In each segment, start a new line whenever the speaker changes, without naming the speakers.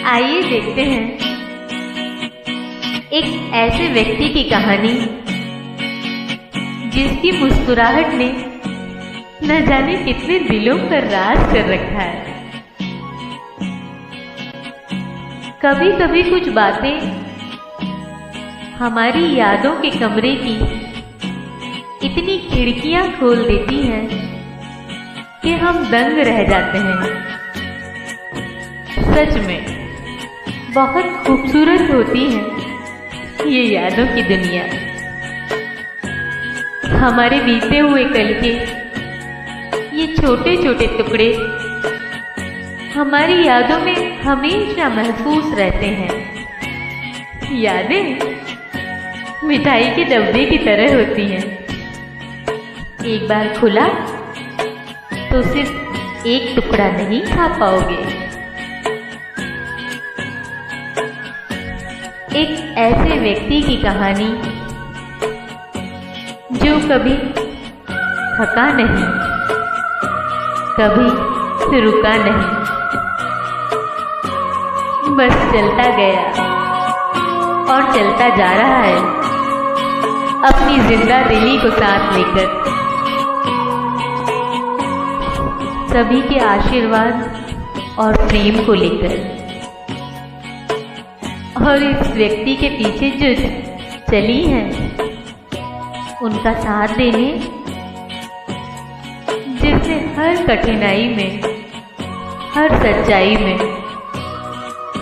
आइए देखते हैं एक ऐसे व्यक्ति की कहानी जिसकी मुस्कुराहट ने न जाने कितने दिलों पर राज कर रखा है। कभी कभी कुछ बातें हमारी यादों के कमरे की इतनी खिड़कियां खोल देती हैं कि हम दंग रह जाते हैं। सच में बहुत खूबसूरत होती है ये यादों की दुनिया। हमारे बीते हुए कल के ये छोटे छोटे टुकड़े हमारी यादों में हमेशा महफूज रहते हैं। यादें मिठाई के डब्बे की तरह होती हैं। एक बार खुला तो सिर्फ एक टुकड़ा नहीं खा पाओगे। एक ऐसे व्यक्ति की कहानी जो कभी थका नहीं, कभी रुका नहीं, बस चलता गया और चलता जा रहा है अपनी जिंदा दिली को साथ लेकर। सभी के आशीर्वाद और प्रेम को लेकर। और इस व्यक्ति के पीछे जो चली है उनका साथ देने, जिसने हर कठिनाई में, हर सच्चाई में,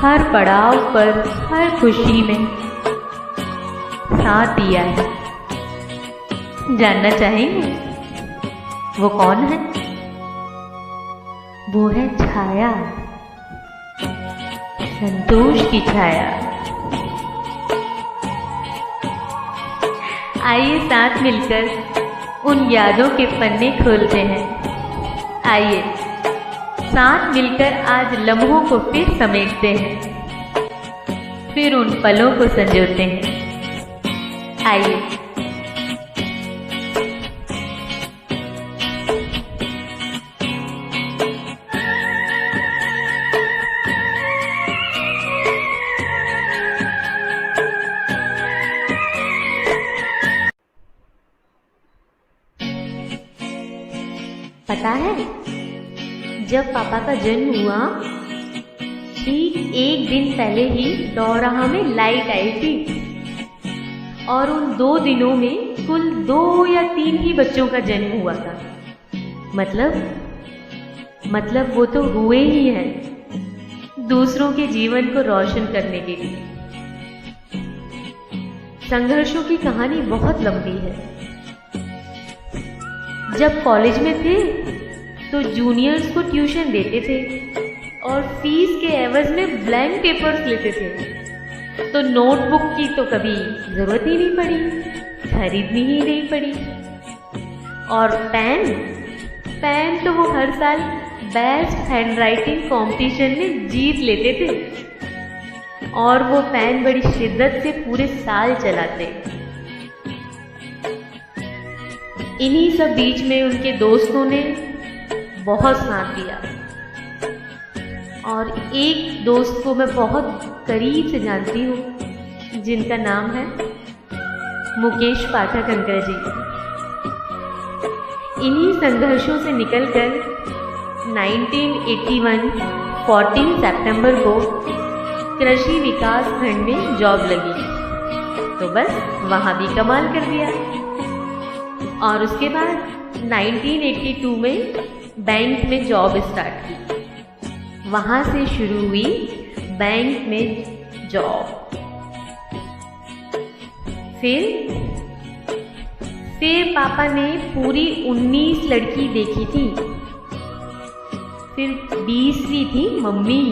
हर पड़ाव पर, हर खुशी में साथ दिया है। जानना चाहेंगे वो कौन है? वो है छाया, संतोष की छाया। आइए साथ मिलकर उन यादों के पन्ने खोलते हैं। आइए साथ मिलकर आज लम्हों को फिर समेटते हैं, फिर उन पलों को संजोते हैं। आइए पता है, जब पापा का जन्म हुआ ठीक एक दिन पहले ही दोराहा में लाइट आई थी और उन 2 दिनों में कुल 2 या 3 ही बच्चों का जन्म हुआ था। मतलब वो तो हुए ही हैं दूसरों के जीवन को रोशन करने के लिए। संघर्षों की कहानी बहुत लंबी है। जब कॉलेज में थे तो जूनियर्स को ट्यूशन देते थे और फीस के एवज में ब्लैंक पेपर्स लेते थे, तो नोटबुक की तो कभी जरूरत ही नहीं पड़ी, खरीदनी ही नहीं पड़ी। और पेन तो वो हर साल बेस्ट हैंडराइटिंग कंपटीशन में जीत लेते थे और वो पेन बड़ी शिद्दत से पूरे साल चलाते। इन्हीं सब बीच में उनके दोस्तों ने बहुत साथ दिया और एक दोस्त को मैं बहुत करीब से जानती हूँ जिनका नाम है मुकेश पाठक अंकल जी। इन्हीं संघर्षों से निकलकर 1981 14 सितंबर को कृषि विकास खंड में जॉब लगी, तो बस वहाँ भी कमाल कर दिया। और उसके बाद 1982 में बैंक में जॉब स्टार्ट की। वहाँ से शुरू हुई बैंक में जॉब। फिर पापा ने पूरी 19 लड़की देखी थी। फिर 20वीं थी मम्मी।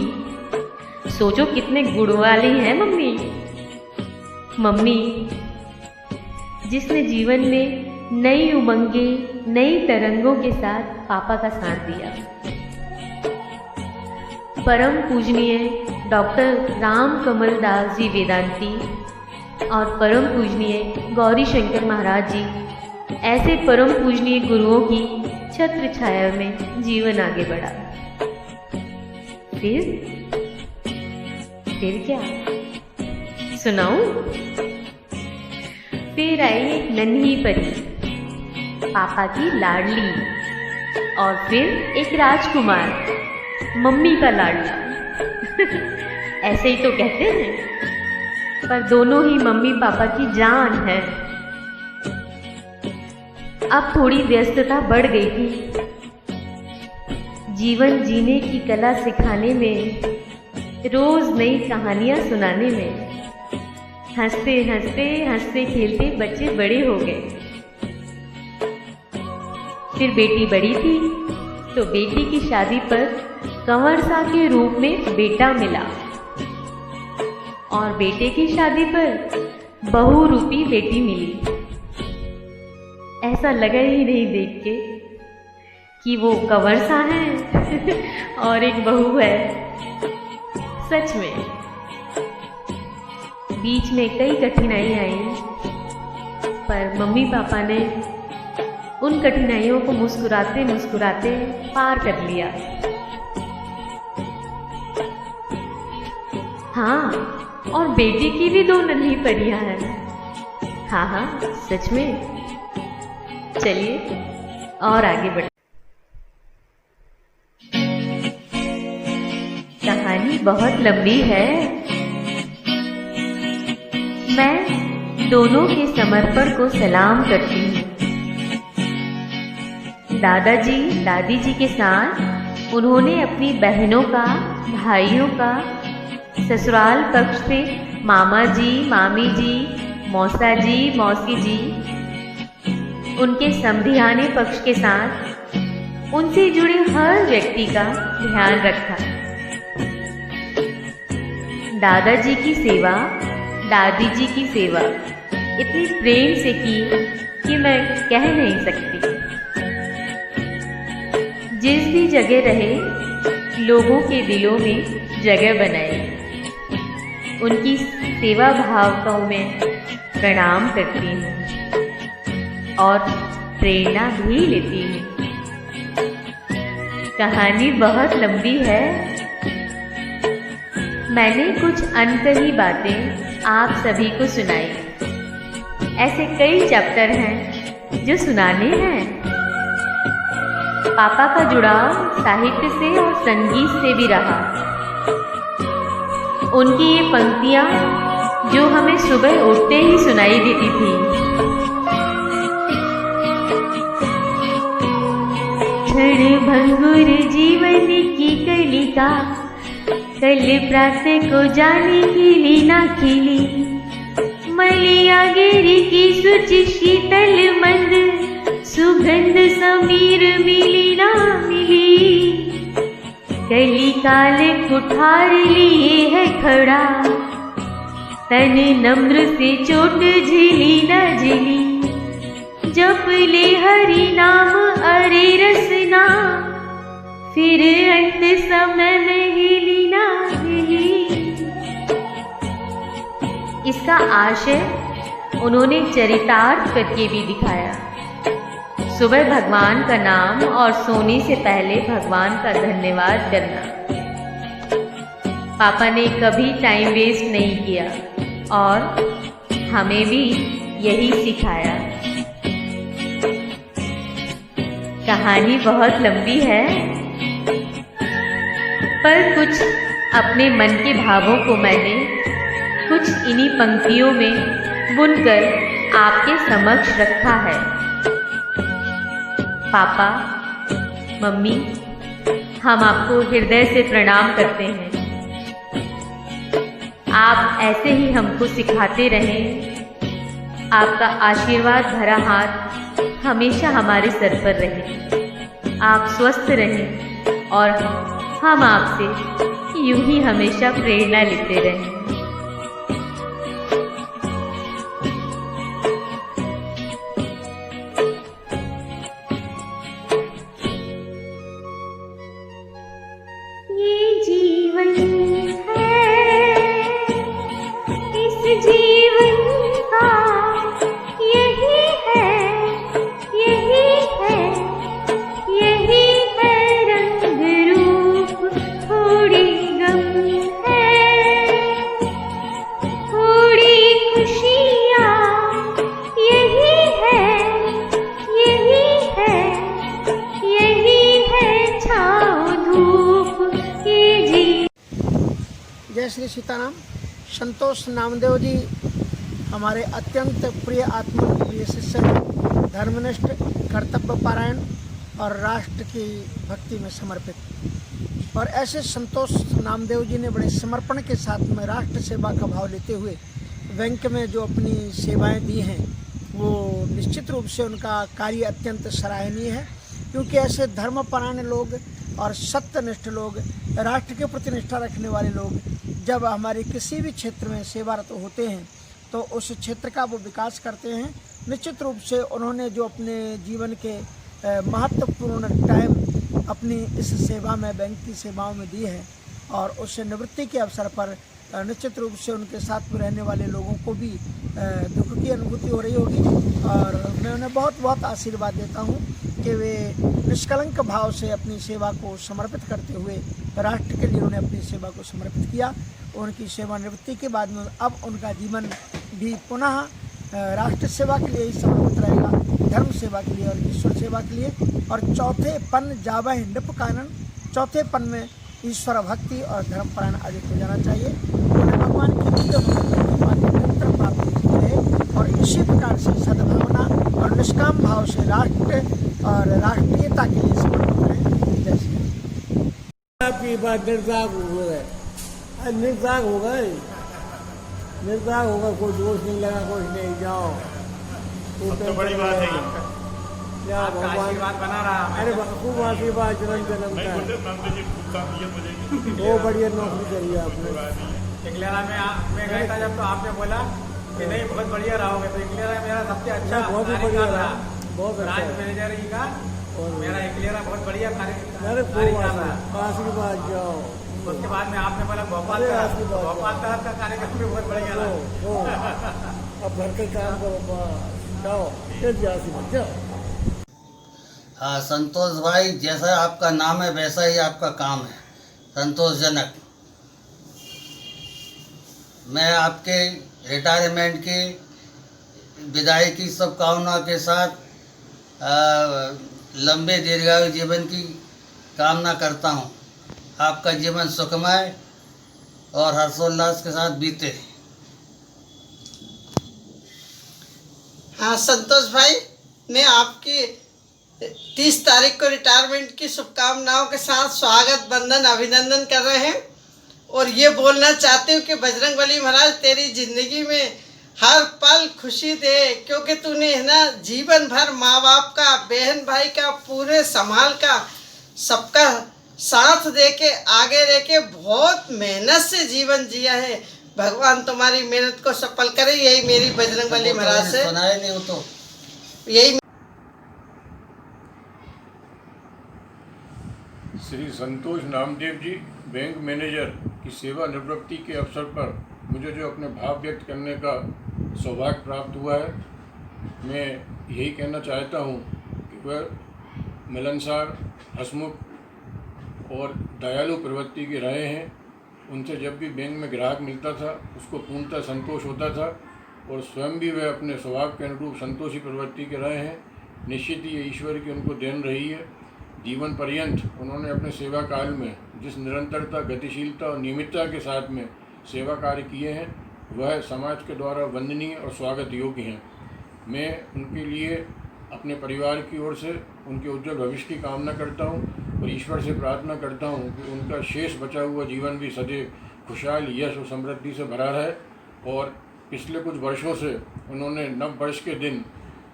सोचो कितने गुण वाली है मम्मी, जिसने जीवन में नई उमंगें, नई तरंगों के साथ पापा का साथ दिया। परम पूजनीय डॉक्टर राम कमल दास जी वेदांती और परम पूजनीय गौरी शंकर महाराज जी, ऐसे परम पूजनीय गुरुओं की छत्र छाया में जीवन आगे बढ़ा। फिर क्या सुनाऊं? फिर आई एक नन्ही परी, पापा की लाडली, और फिर एक राजकुमार, मम्मी का लाडला। ऐसे ही तो कहते हैं, पर दोनों ही मम्मी पापा की जान है। अब थोड़ी व्यस्तता बढ़ गई थी। जीवन जीने की कला सिखाने में, रोज नई कहानियां सुनाने में, हंसते हंसते हंसते खेलते बच्चे बड़े हो गए। फिर बेटी बड़ी थी तो बेटी की शादी पर कंवरसा के रूप में बेटा मिला, और बेटे की शादी पर बहू रूपी बेटी मिली। ऐसा लगा ही नहीं देख के कि वो कंवरसा है और एक बहू है। सच में बीच में कई कठिनाई आई, पर मम्मी पापा ने उन कठिनाइयों को मुस्कुराते मुस्कुराते पार कर लिया। हाँ, और बेटी की भी 2 नन्ही परियां हैं। हाँ हाँ, सच में। चलिए और आगे बढ़ते। कहानी बहुत लंबी है। मैं दोनों के समर्पण को सलाम करती हूँ। दादाजी दादी जी के साथ उन्होंने अपनी बहनों का, भाइयों का, ससुराल पक्ष से मामा जी, मामी जी, मौसा जी, मौसी जी, उनके समधियाने पक्ष के साथ उनसे जुड़े हर व्यक्ति का ध्यान रखा। दादाजी की सेवा, दादी जी की सेवा इतनी प्रेम से की कि मैं कह नहीं सकती। जिस भी जगह रहे, लोगों के दिलों में जगह बनाई। उनकी सेवा भावनाओं में प्रणाम करती हूँ और प्रेरणा भी लेती हूँ। कहानी बहुत लंबी है। मैंने कुछ अनकही बातें आप सभी को सुनाई। ऐसे कई चैप्टर हैं जो सुनाने हैं। पापा का जुड़ाव साहित्य से और संगीत से भी रहा। उनकी ये पंक्तियां जो हमें सुबह उठते ही सुनाई देती थी। क्षण भंगुर जीवन की कलिका, कल प्रात को जाने की लीना खिली। मलिया गिरी की सुचि शीतल मंद, सुगंध समीर मिली ना मिली। कली काल कुठार लिए है खड़ा, तन नम्र से चोट झिली न झिली। जप ले हरि नाम अरे रसना, फिर अंत समय में हिली ना हिली। इसका आशय उन्होंने चरितार्थ करके भी दिखाया। सुबह भगवान का नाम और सोने से पहले भगवान का धन्यवाद करना। पापा ने कभी टाइम वेस्ट नहीं किया और हमें भी यही सिखाया। कहानी बहुत लंबी है, पर कुछ अपने मन के भावों को मैंने कुछ इन्हीं पंक्तियों में बुनकर आपके समक्ष रखा है। पापा, मम्मी, हम आपको हृदय से प्रणाम करते हैं। आप ऐसे ही हमको सिखाते रहें। आपका आशीर्वाद भरा हाथ हमेशा हमारे सर पर रहे। आप स्वस्थ रहें और हम आपसे यूं ही हमेशा प्रेरणा लेते रहें।
जय श्री सीताराम। संतोष नामदेव जी हमारे अत्यंत प्रिय आत्मा प्रिय शिष्य हैं, धर्मनिष्ठ, कर्तव्यपरायण और राष्ट्र की भक्ति में समर्पित। और ऐसे संतोष नामदेव जी ने बड़े समर्पण के साथ में राष्ट्र सेवा का भाव लेते हुए बैंक में जो अपनी सेवाएं दी हैं, वो निश्चित रूप से उनका कार्य अत्यंत सराहनीय है। क्योंकि ऐसे धर्मपरायण लोग और सत्यनिष्ठ लोग, राष्ट्र के प्रति निष्ठा रखने वाले लोग जब हमारे किसी भी क्षेत्र में सेवारत होते हैं तो उस क्षेत्र का वो विकास करते हैं। निश्चित रूप से उन्होंने जो अपने जीवन के महत्वपूर्ण टाइम अपनी इस सेवा में, बैंक की सेवाओं में दी है, और उस निवृत्ति के अवसर पर निश्चित रूप से उनके साथ में रहने वाले लोगों को भी दुख की अनुभूति हो रही होगी। और मैं उन्हें बहुत बहुत आशीर्वाद देता हूँ कि वे निष्कलंक भाव से अपनी सेवा को समर्पित करते हुए राष्ट्र के लिए उन्होंने अपनी सेवा को समर्पित किया। उनकी सेवानिवृत्ति के बाद में अब उनका जीवन भी पुनः राष्ट्र सेवा के लिए ही समर्पित रहेगा, धर्म सेवा के लिए और ईश्वर सेवा के लिए। और चौथे पन जावह नृप कानन, चौथे पन में ईश्वर भक्ति और धर्मपरायण अधिक हो जाना चाहिए। उन्हें भगवान की निरंतर प्राप्ति रहे और इसी प्रकार से सद्भावना और निष्काम भाव से राष्ट्र और राष्ट्रीयता के लिए समर्पित रहें। जैसे
आपकी बात निर्दाग हो गए, निर्दाग हो गए, निर्दाग होगा, कोई दोष नहीं लगा, कुछ नहीं, जाओ।
तो बड़ी बात है
क्या भगवान
बना रहा।
अरे खूब आशीर्वाद जन्म जन्म का, वो बढ़िया नौकरी करी आपने।
इकलेरा में गया था जब, तो आपने बोला कि नहीं बहुत बढ़िया रहोगे, तो इकलेरा मेरा सबसे अच्छा
बहुत ही बढ़िया रहा, बहुत
ब्रांच मैनेजर ही का, और मेरा इकलेरा बहुत बढ़िया
अरे खूब आशीर्वाद जाओ।
उसके बाद में आपने बोला भोपाल का कार्यक्रम भी बहुत बढ़िया रहा।
अब घर के काम करो, जाओ आशीर्वाद जाओ।
हाँ संतोष भाई, जैसा आपका नाम है वैसा ही आपका काम है, संतोषजनक। मैं आपके रिटायरमेंट की विदाई की शुभकामना के साथ लंबे दीर्घायु जीवन की कामना करता हूँ। आपका जीवन सुखमय और हर्षोल्लास के साथ बीते।
हाँ संतोष भाई, मैं आपकी 30 तारीख को रिटायरमेंट की शुभकामनाओं के साथ स्वागत, वंदन, अभिनंदन कर रहे हैं। और ये बोलना चाहते हूँ कि बजरंगबली महाराज तेरी जिंदगी में हर पल खुशी दे, क्योंकि तूने है ना जीवन भर माँ बाप का, बहन भाई का, पूरे समाज का, सबका साथ दे के आगे रह के बहुत मेहनत से जीवन जिया है। भगवान तुम्हारी मेहनत को सफल करे, यही मेरी बजरंगबली महाराज से
सुनाए नहीं हो तो
यही।
श्री संतोष नामदेव जी, बैंक मैनेजर की सेवा निवृत्ति के अवसर पर मुझे जो अपने भाव व्यक्त करने का सौभाग्य प्राप्त हुआ है, मैं यही कहना चाहता हूँ कि वह मिलनसार, हंसमुख और दयालु प्रवृत्ति के रहे हैं। उनसे जब भी बैंक में ग्राहक मिलता था उसको पूर्णतः संतोष होता था, और स्वयं भी वह अपने स्वभाव के अनुरूप संतोषी प्रवृत्ति के रहे हैं। निश्चित ही ये ईश्वर की उनको देन रही है। जीवन पर्यंत उन्होंने अपने सेवा काल में जिस निरंतरता, गतिशीलता और नियमितता के साथ में सेवा कार्य किए हैं, वह समाज के द्वारा वंदनीय और स्वागत योग्य हैं। मैं उनके लिए अपने परिवार की ओर से उनके उज्जवल भविष्य की कामना करता हूं और ईश्वर से प्रार्थना करता हूं कि उनका शेष बचा हुआ जीवन भी सदैव खुशहाल, यश और समृद्धि से भरा रहे। और पिछले कुछ वर्षों से उन्होंने नव वर्ष के दिन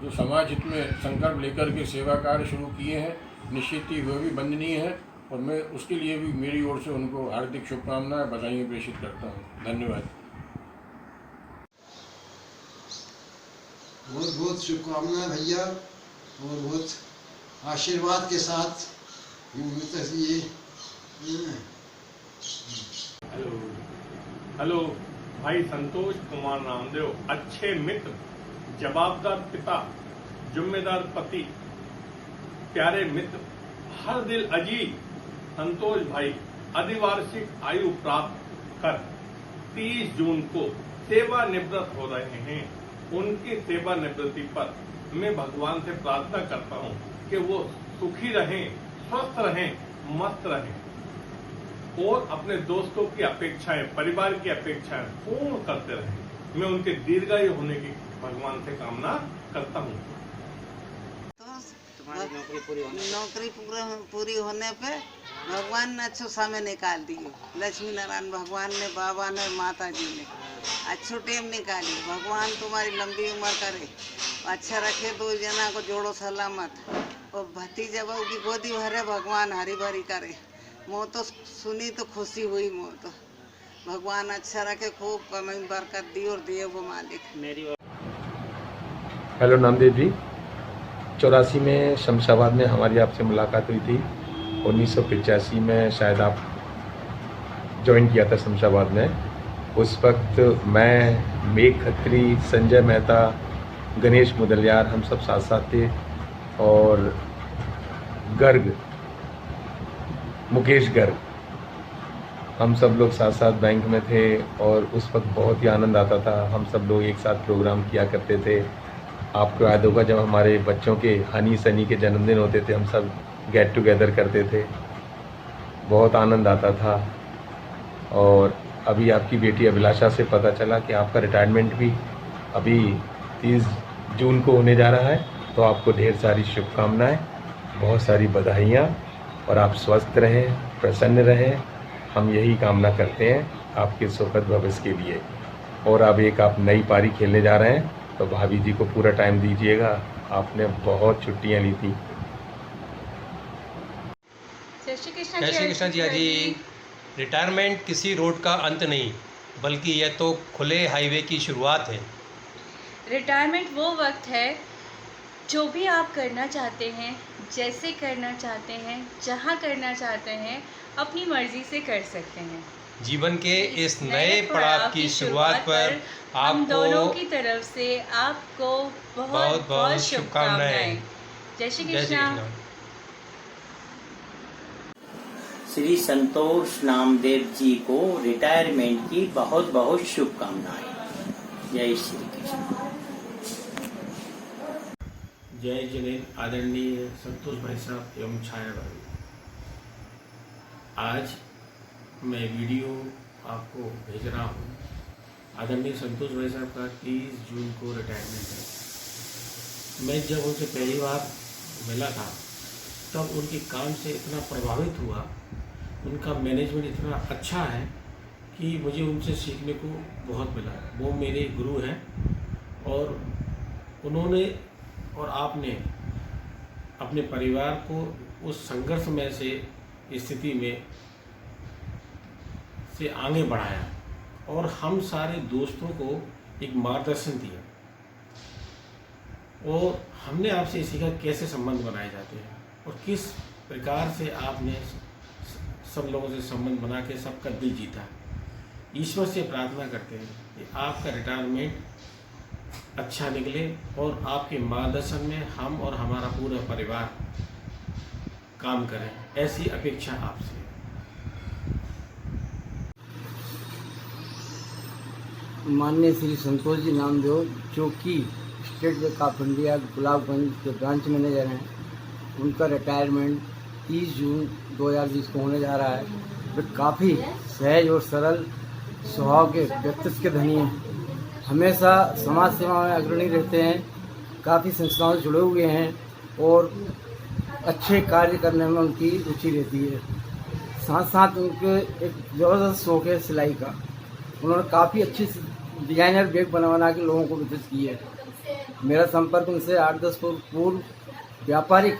जो समाज हित में संकल्प लेकर के सेवा कार्य शुरू किए हैं, निश्चित ही वह भी वंदनीय है, और मैं उसके लिए भी मेरी ओर से उनको हार्दिक शुभकामनाएं, बधाइयाँ प्रेषित करता हूँ। धन्यवाद।
बहुत बहुत शुभकामनाएं भैया, और बहुत आशीर्वाद के साथ ये।
हेलो भाई संतोष कुमार नामदेव, अच्छे मित्र, जवाबदार पिता, जिम्मेदार पति, प्यारे मित्र, हर दिल अजीज संतोष भाई अधिवार्षिक आयु प्राप्त कर 30 जून को सेवानिवृत्त हो रहे हैं। उनकी सेवानिवृत्ति पर मैं भगवान से प्रार्थना करता हूं कि वो सुखी रहें, स्वस्थ रहें, मस्त रहें। और अपने दोस्तों की अपेक्षाएं, परिवार की अपेक्षाएं पूर्ण करते रहे। मैं उनके दीर्घायु होने की भगवान से कामना करता हूँ।
तुम्हारी नौकरी पूरी होने पे भगवान ने अच्छो समय निकाल दियो। लक्ष्मी नारायण भगवान ने, बाबा ने, माता जी ने अच्छो टाइम निकाली। भगवान तुम्हारी लंबी उम्र करे, अच्छा रखे, दो जना को जोड़ो सलामत, और भतीजा बहू की गोदी भरे भगवान, हरी भरी करे। मोह तो सुनी तो खुशी हुई, मोह तो भगवान अच्छा रखे, खूब कमाई बरकत दी और दिए वो मालिक।
हेलो नामदेव जी, 84 में शमशाबाद में हमारी आपसे मुलाकात हुई थी। 1985 में शायद आप ज्वाइन किया था शमशाबाद में। उस वक्त मैं, मेघ खत्री, संजय मेहता, गणेश मुदलियार, हम सब साथ साथ थे, और गर्ग, मुकेश गर्ग, हम सब लोग साथ साथ बैंक में थे। और उस वक्त बहुत ही आनंद आता था। हम सब लोग एक साथ प्रोग्राम किया करते थे। आपको याद होगा जब हमारे बच्चों के, हनी सनी के जन्मदिन होते थे, हम सब गेट टुगेदर करते थे, बहुत आनंद आता था। और अभी आपकी बेटी अभिलाषा से पता चला कि आपका रिटायरमेंट भी अभी 30 जून को होने जा रहा है, तो आपको ढेर सारी शुभकामनाएं, बहुत सारी बधाइयाँ, और आप स्वस्थ रहें, प्रसन्न रहें। हम यही कामना करते हैं आपके सुखद भविष्य के लिए। और अब एक आप नई पारी खेलने जा रहे हैं, तो भाभी जी को पूरा टाइम दीजिएगा। आपने बहुत छुट्टियां ली थी।
जय श्री कृष्ण जी। रिटायरमेंट किसी रोड का अंत नहीं, बल्कि यह तो खुले हाईवे की शुरुआत है।
रिटायरमेंट वो वक्त है जो भी आप करना चाहते हैं, जैसे करना चाहते हैं, जहाँ करना चाहते हैं, अपनी मर्जी से कर सकते हैं।
जीवन के इस नए पड़ाव की शुरुआत पर
हम दोनों की
आपको
तरफ से आपको बहुत
बहुत
बहुत
शुभकामनाएं।
जय श्री
जय श्री
कृष्ण।
कृष्ण।
श्री संतोष नामदेव जी को रिटायरमेंट की बहुत बहुत शुभकामनाएं। जय श्री कृष्ण।
जय जगन आदरणीय संतोष भाई साहब एवं छाया भाई, आज मैं वीडियो आपको भेज रहा हूँ। आदरणीय संतोष भाई साहब का 30 जून को रिटायरमेंट है। मैं जब उनसे पहली बार मिला था, तब उनके काम से इतना प्रभावित हुआ, उनका मैनेजमेंट इतना अच्छा है कि मुझे उनसे सीखने को बहुत मिला। वो मेरे गुरु हैं, और उन्होंने और आपने अपने परिवार को उस संघर्षमय से स्थिति में से आगे बढ़ाया, और हम सारे दोस्तों को एक मार्गदर्शन दिया, और हमने आपसे सीखा कैसे संबंध बनाए जाते हैं, और किस प्रकार से आपने सब लोगों से संबंध बना के सबका दिल जीता। ईश्वर से प्रार्थना करते हैं कि आपका रिटायरमेंट अच्छा निकले, और आपके मार्गदर्शन में हम और हमारा पूरा परिवार काम करें, ऐसी अपेक्षा आपसे।
माननीय श्री संतोष जी नामदेव, जो कि state Bank of India Gulabganj के ब्रांच मैनेजर हैं, उनका रिटायरमेंट 30 जून 2020 को होने जा रहा है। वे काफ़ी सहज और सरल स्वभाव के व्यक्तित्व के धनी हैं। हमेशा समाज सेवा में अग्रणी रहते हैं, काफ़ी संस्थाओं से जुड़े हुए हैं, और अच्छे कार्य करने में उनकी रुचि रहती है। साथ साथ उनके एक ज़बरदस्त शौक है सिलाई का। उन्होंने काफ़ी अच्छी डिजाइनर बैग बना के लोगों को वितरित की है। मेरा संपर्क उनसे 8-10 पूर्व व्यापारिक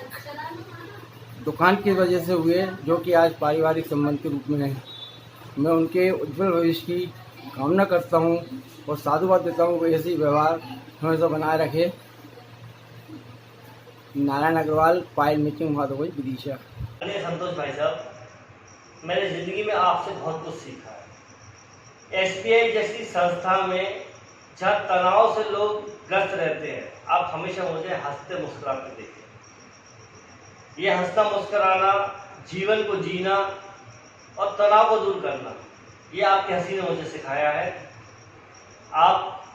दुकान की वजह से हुए, जो कि आज पारिवारिक संबंध के रूप में है। मैं उनके उज्जवल भविष्य की कामना करता हूं, और साधुवाद देता हूं कि ऐसी व्यवहार हमेशा बनाए रखे। नारायण अग्रवाल, पायल मेकिंग, माधोगंज, विदिशा।
संतोष भाई साहब, मैंने जिंदगी में आपसे बहुत कुछ सीखा है। SBI जैसी संस्था में जहाँ तनाव से लोग ग्रस्त रहते हैं, आप हमेशा मुझे हंसते मुस्कुराते देखे। ये हंसना मुस्कुराना, जीवन को जीना और तनाव को दूर करना, ये आपकी हंसी ने मुझे सिखाया है। आप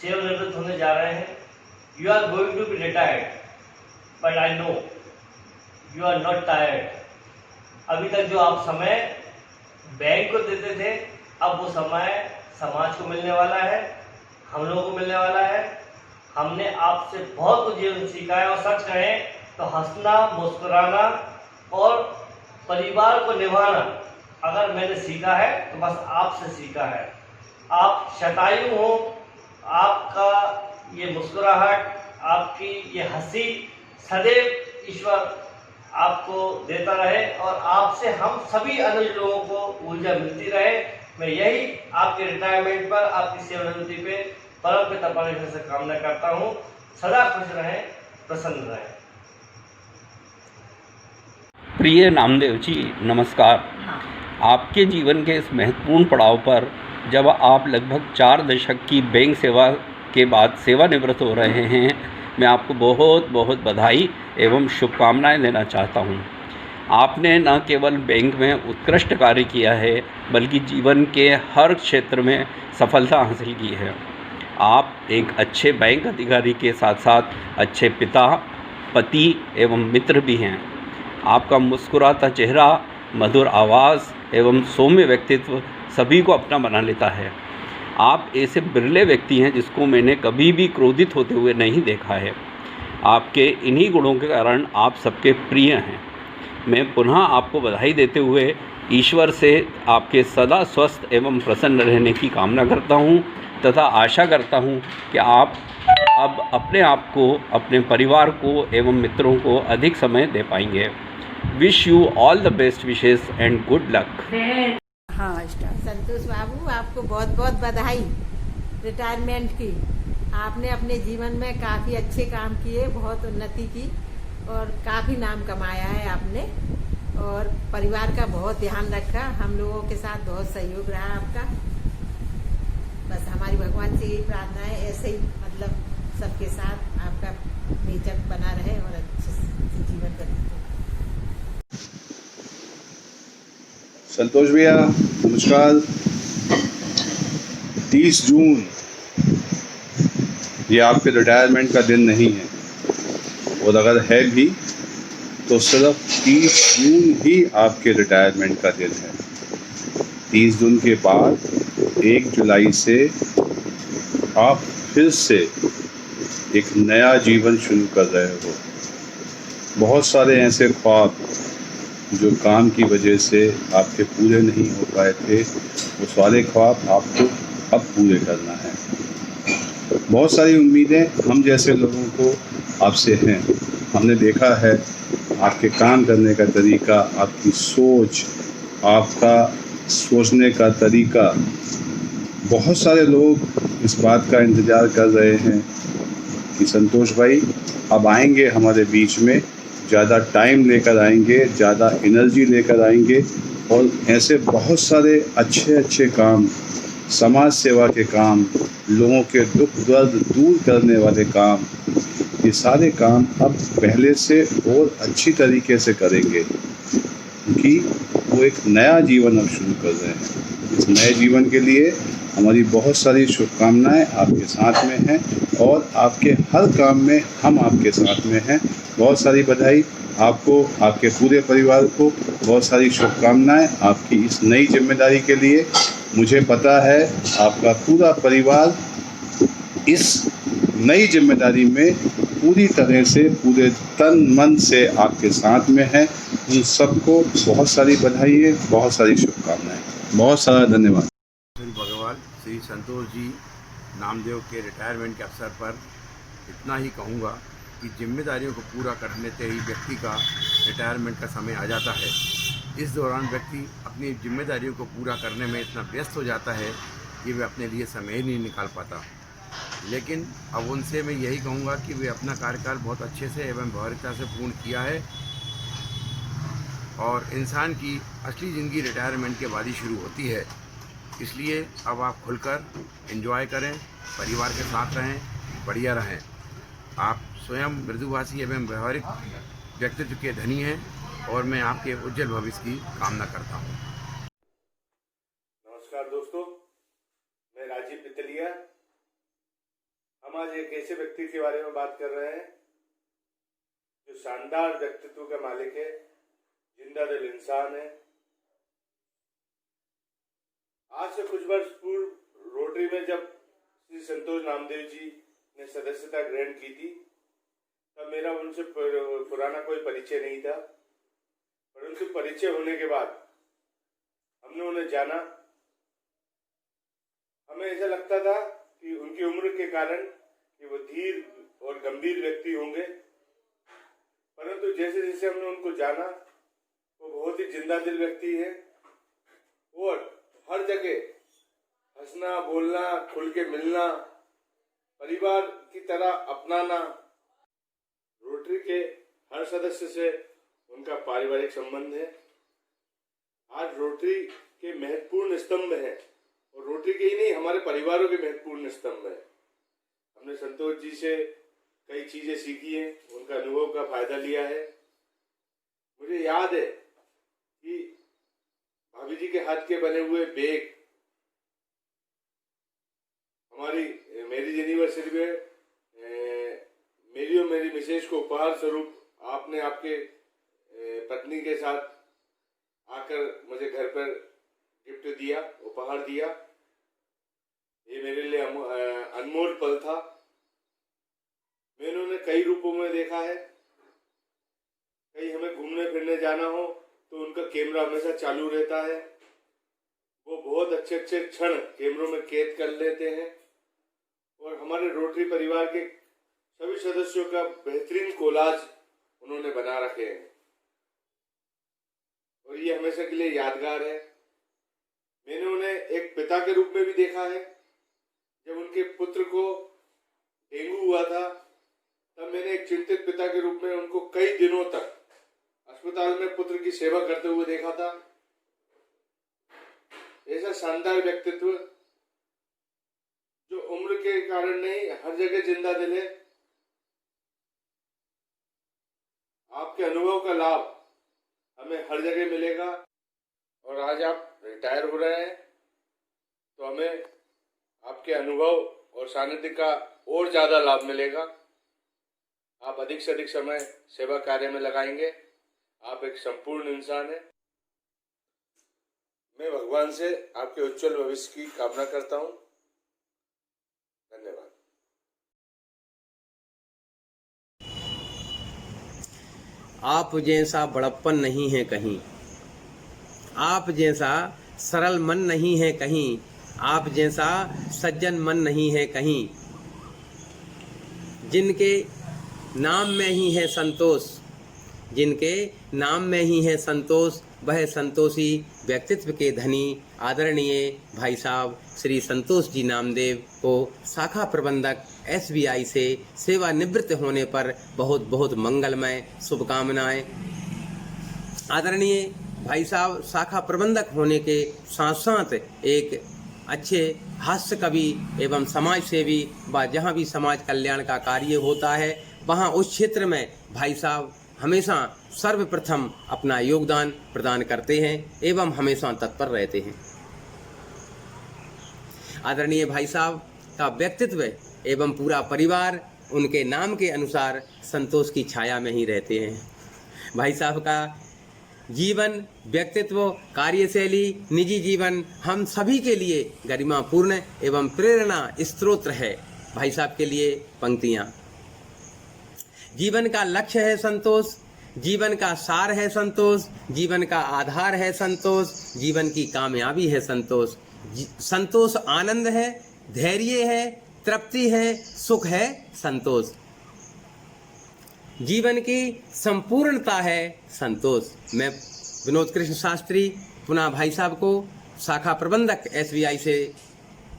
सेवानिवृत्त होने जा रहे हैं। You are going to be retired, but I know you are not tired. अभी तक जो आप समय बैंक को देते थे, अब वो समय समाज को मिलने वाला है, हम लोगों को मिलने वाला है। हमने आपसे बहुत कुछ जीवन सीखा है, और सच कहें तो हंसना, मुस्कुराना और परिवार को निभाना अगर मैंने सीखा है तो बस आपसे सीखा है। आप शतायु हो, आपका ये मुस्कुराहट, आपकी ये हंसी सदैव ईश्वर आपको देता रहे और आपसे हम सभी अनुज लोगों को ऊर्जा मिलती रहे। मैं यही आपके रिटायरमेंट पर, आपकी सेवानिवृत्ति पे परम पिता परमेश्वर से कामना करता हूँ। सदा खुश रहें, प्रसन्न रहें।
प्रिय नामदेव जी नमस्कार। आपके जीवन के इस महत्वपूर्ण पड़ाव पर जब आप लगभग 4 दशक की बैंक सेवा के बाद सेवानिवृत्त हो रहे हैं, मैं आपको बहुत बहुत बधाई एवं शुभकामनाएं देना चाहता हूं। आपने न केवल बैंक में उत्कृष्ट कार्य किया है बल्कि जीवन के हर क्षेत्र में सफलता हासिल की है। आप एक अच्छे बैंक अधिकारी के साथ साथ अच्छे पिता, पति एवं मित्र भी हैं। आपका मुस्कुराता चेहरा, मधुर आवाज़ एवं सौम्य व्यक्तित्व सभी को अपना बना लेता है। आप ऐसे बिरले व्यक्ति हैं जिसको मैंने कभी भी क्रोधित होते हुए नहीं देखा है। आपके इन्हीं गुणों के कारण आप सबके प्रिय हैं। मैं पुनः आपको बधाई देते हुए ईश्वर से आपके सदा स्वस्थ एवं प्रसन्न रहने की कामना करता हूं तथा आशा करता हूं कि आप अब अपने आप को, अपने परिवार को एवं मित्रों को अधिक समय दे पाएंगे। Wish you all the best wishes and good luck.
हाँ, संतोष बाबू, आपको बहुत बहुत बधाई रिटायरमेंट की। आपने अपने जीवन में काफ़ी अच्छे काम किए, बहुत उन्नति की और काफ़ी नाम कमाया है आपने, और परिवार का बहुत ध्यान रखा। हम लोगों के साथ बहुत सहयोग रहा आपका। बस हमारी भगवान से यही प्रार्थना है, ऐसे ही मतलब सबके साथ आपका नेचर बना रहे और अच्छे से जीवन व्यतीत हो।
संतोष भैया नमस्कार। 30 जून ये आपके रिटायरमेंट का दिन नहीं है, और अगर है भी तो सिर्फ 30 जून ही आपके रिटायरमेंट का दिन है। 30 जून के बाद 1 जुलाई से आप फिर से एक नया जीवन शुरू कर रहे हो। बहुत सारे ऐसे ख्वाब जो काम की वजह से आपके पूरे नहीं हो पाए थे, वो सारे ख्वाब आपको अब पूरे करना है। बहुत सारी उम्मीदें हम जैसे लोगों को आपसे हैं। हमने देखा है आपके काम करने का तरीका, आपकी सोच, आपका सोचने का तरीका। बहुत सारे लोग इस बात का इंतज़ार कर रहे हैं कि संतोष भाई अब आएंगे हमारे बीच में, ज़्यादा टाइम लेकर आएंगे, ज़्यादा एनर्जी लेकर आएंगे, और ऐसे बहुत सारे अच्छे अच्छे काम, समाज सेवा के काम, लोगों के दुख दर्द दूर करने वाले काम, ये सारे काम अब पहले से और अच्छी तरीके से करेंगे, क्योंकि वो एक नया जीवन अब शुरू कर रहे हैं। इस नए जीवन के लिए हमारी बहुत सारी शुभकामनाएं आपके साथ में हैं, और आपके हर काम में हम आपके साथ में हैं। बहुत सारी बधाई आपको, आपके पूरे परिवार को, बहुत सारी शुभकामनाएं आपकी इस नई जिम्मेदारी के लिए। मुझे पता है आपका पूरा परिवार इस नई जिम्मेदारी में पूरी तरह से, पूरे तन मन से आपके साथ में है। उन सबको बहुत सारी बधाई है, बहुत सारी शुभकामनाएं, बहुत सारा धन्यवाद।
श्री भगवान श्री संतोष जी नामदेव के रिटायरमेंट के अवसर पर इतना ही कहूँगा कि जिम्मेदारियों को पूरा करने से ही व्यक्ति का रिटायरमेंट का समय आ जाता है। इस दौरान व्यक्ति अपनी जिम्मेदारियों को पूरा करने में इतना व्यस्त हो जाता है कि वे अपने लिए समय ही नहीं निकाल पाता। लेकिन अब उनसे मैं यही कहूँगा कि वे अपना कार्यकाल बहुत अच्छे से एवं व्यवहारिकता से पूर्ण किया है, और इंसान की असली ज़िंदगी रिटायरमेंट के बाद ही शुरू होती है। इसलिए अब आप खुलकर एंजॉय करें, परिवार के साथ रहें, बढ़िया रहें। आप स्वयं मृदुभाषी एवं व्यवहारिक व्यक्तित्व के धनी हैं, और मैं आपके उज्जवल भविष्य की कामना करता हूँ।
नमस्कार दोस्तों, मैं राजीव पितलिया। हम आज एक ऐसे व्यक्ति के बारे में बात कर रहे हैं जो शानदार व्यक्तित्व का मालिक है, जिंदा दिल इंसान है, आज से कुछ वर्ष पूर्व रोटरी में जब श्री संतोष नामदेव जी ने सदस्यता ग्रहण की थी, तब मेरा उनसे पुराना कोई परिचय नहीं था, परंतु परिचय होने के बाद हमने उन्हें जाना। हमें ऐसा लगता था कि उनकी उम्र के कारण कि वो धीर और गंभीर व्यक्ति होंगे, परंतु जैसे जैसे हमने उनको जाना वो बहुत ही जिंदा दिल व्यक्ति है और हर जगह हंसना, बोलना, खुल के मिलना, परिवार की तरह अपनाना। रोटरी के हर सदस्य से उनका पारिवारिक संबंध है। आज रोटरी के महत्वपूर्ण स्तंभ हैं और रोटरी के ही नहीं, हमारे परिवारों के महत्वपूर्ण स्तंभ है। हमने संतोष जी से कई चीजें सीखी हैं, उनका अनुभव का फायदा लिया है। मुझे याद है कि भाभी जी के हाथ के बने हुए बैग हमारी मैरिज एनिवर्सरी में मेरी और मेरी मिसेज को उपहार स्वरूप आपने आपके पत्नी के साथ आकर मुझे घर पर गिफ्ट दिया, उपहार दिया। ये मेरे लिए अनमोल पल था। मैंने उन्हें कई रूपों में देखा है। कहीं हमें घूमने फिरने जाना हो तो उनका कैमरा हमेशा चालू रहता है। वो बहुत अच्छे अच्छे क्षण कैमरों में कैद कर लेते हैं और हमारे रोटरी परिवार के सभी सदस्यों का बेहतरीन कोलाज उन्होंने बना रखे हैं और ये हमेशा के लिए यादगार है। मैंने उन्हें एक पिता के रूप में भी देखा है। जब उनके पुत्र को डेंगू हुआ था तब मैंने एक चिंतित पिता के रूप में उनको कई दिनों तक अस्पताल में पुत्र की सेवा करते हुए देखा था। ऐसा शानदार व्यक्तित्व जो उम्र के कारण नहीं, हर जगह जिंदा दिल है। आपके अनुभव का लाभ हमें हर जगह मिलेगा और आज आप रिटायर हो रहे हैं तो हमें आपके अनुभव और सानिध्य का और ज़्यादा लाभ मिलेगा। आप अधिक से अधिक समय सेवा कार्य में लगाएंगे। आप एक संपूर्ण इंसान हैं। मैं भगवान से आपके उज्जवल भविष्य की कामना करता हूँ। धन्यवाद।
आप जैसा बड़प्पन नहीं है कहीं, आप जैसा सरल मन नहीं है कहीं, आप जैसा सज्जन मन नहीं है कहीं। जिनके नाम में ही है संतोष, जिनके नाम में ही है संतोष, वह संतोषी व्यक्तित्व के धनी आदरणीय भाई साहब श्री संतोष जी नामदेव को शाखा प्रबंधक SBI से सेवानिवृत्त होने पर बहुत बहुत मंगलमय शुभकामनाएं। आदरणीय भाई साहब शाखा प्रबंधक होने के साथ साथ एक अच्छे हास्य कवि एवं समाज सेवी व जहाँ भी समाज कल्याण का कार्य होता है वहाँ उस क्षेत्र में भाई साहब हमेशा सर्वप्रथम अपना योगदान प्रदान करते हैं एवं हमेशा तत्पर रहते हैं। आदरणीय भाई साहब का व्यक्तित्व एवं पूरा परिवार उनके नाम के अनुसार संतोष की छाया में ही रहते हैं। भाई साहब का जीवन, व्यक्तित्व, कार्यशैली, निजी जीवन हम सभी के लिए गरिमापूर्ण एवं प्रेरणा स्रोत है। भाई साहब के लिए पंक्तियाँ। जीवन का लक्ष्य है संतोष, जीवन का सार है संतोष, जीवन का आधार है संतोष, जीवन की कामयाबी है संतोष। संतोष आनंद है, धैर्य है, तृप्ति है, सुख है संतोष। जीवन की संपूर्णता है संतोष। मैं विनोद कृष्ण शास्त्री पुनः भाई साहब को शाखा प्रबंधक SBI से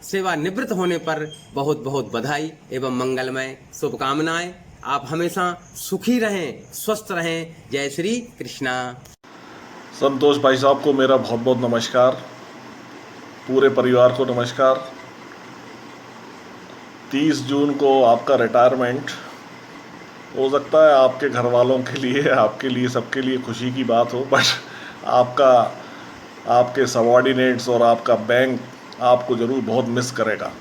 सेवानिवृत्त होने पर बहुत बहुत बधाई एवं मंगलमय शुभकामनाएं। आप हमेशा सुखी रहें, स्वस्थ रहें। जय श्री कृष्णा।
संतोष भाई साहब को मेरा बहुत बहुत नमस्कार, पूरे परिवार को नमस्कार। 30 जून को आपका रिटायरमेंट हो सकता है आपके घर वालों के लिए, आपके लिए, सबके लिए खुशी की बात हो, बट आपके सबऑर्डिनेट्स और आपका बैंक आपको ज़रूर बहुत मिस करेगा,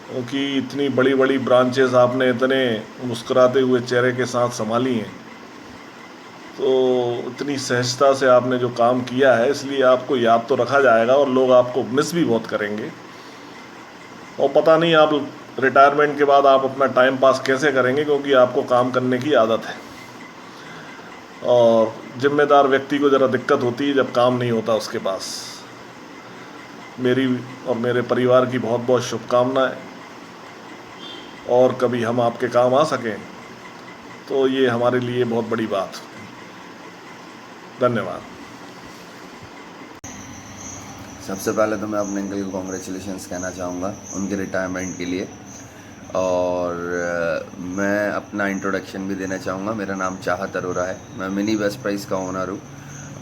क्योंकि इतनी बड़ी बड़ी ब्रांचेस आपने इतने मुस्कुराते हुए चेहरे के साथ संभाली हैं। तो इतनी सहजता से आपने जो काम किया है, इसलिए आपको याद तो रखा जाएगा और लोग आपको मिस भी बहुत करेंगे। और पता नहीं आप रिटायरमेंट के बाद आप अपना टाइम पास कैसे करेंगे, क्योंकि आपको काम करने की आदत है। और जिम्मेदार व्यक्ति को ज़रा दिक्कत होती है जब काम नहीं होता उसके पास। मेरी और मेरे परिवार की बहुत बहुत शुभकामनाएं, और कभी हम आपके काम आ सकें तो ये हमारे लिए बहुत बड़ी बात होगी। धन्यवाद।
सबसे पहले तो मैं अपने अंकल को कॉन्ग्रेचुलेशंस कहना चाहूँगा उनके रिटायरमेंट के लिए, और मैं अपना इंट्रोडक्शन भी देना चाहूँगा। मेरा नाम चाहत अरोरा है, मैं मिनी बेस्ट प्राइस का ओनर हूँ।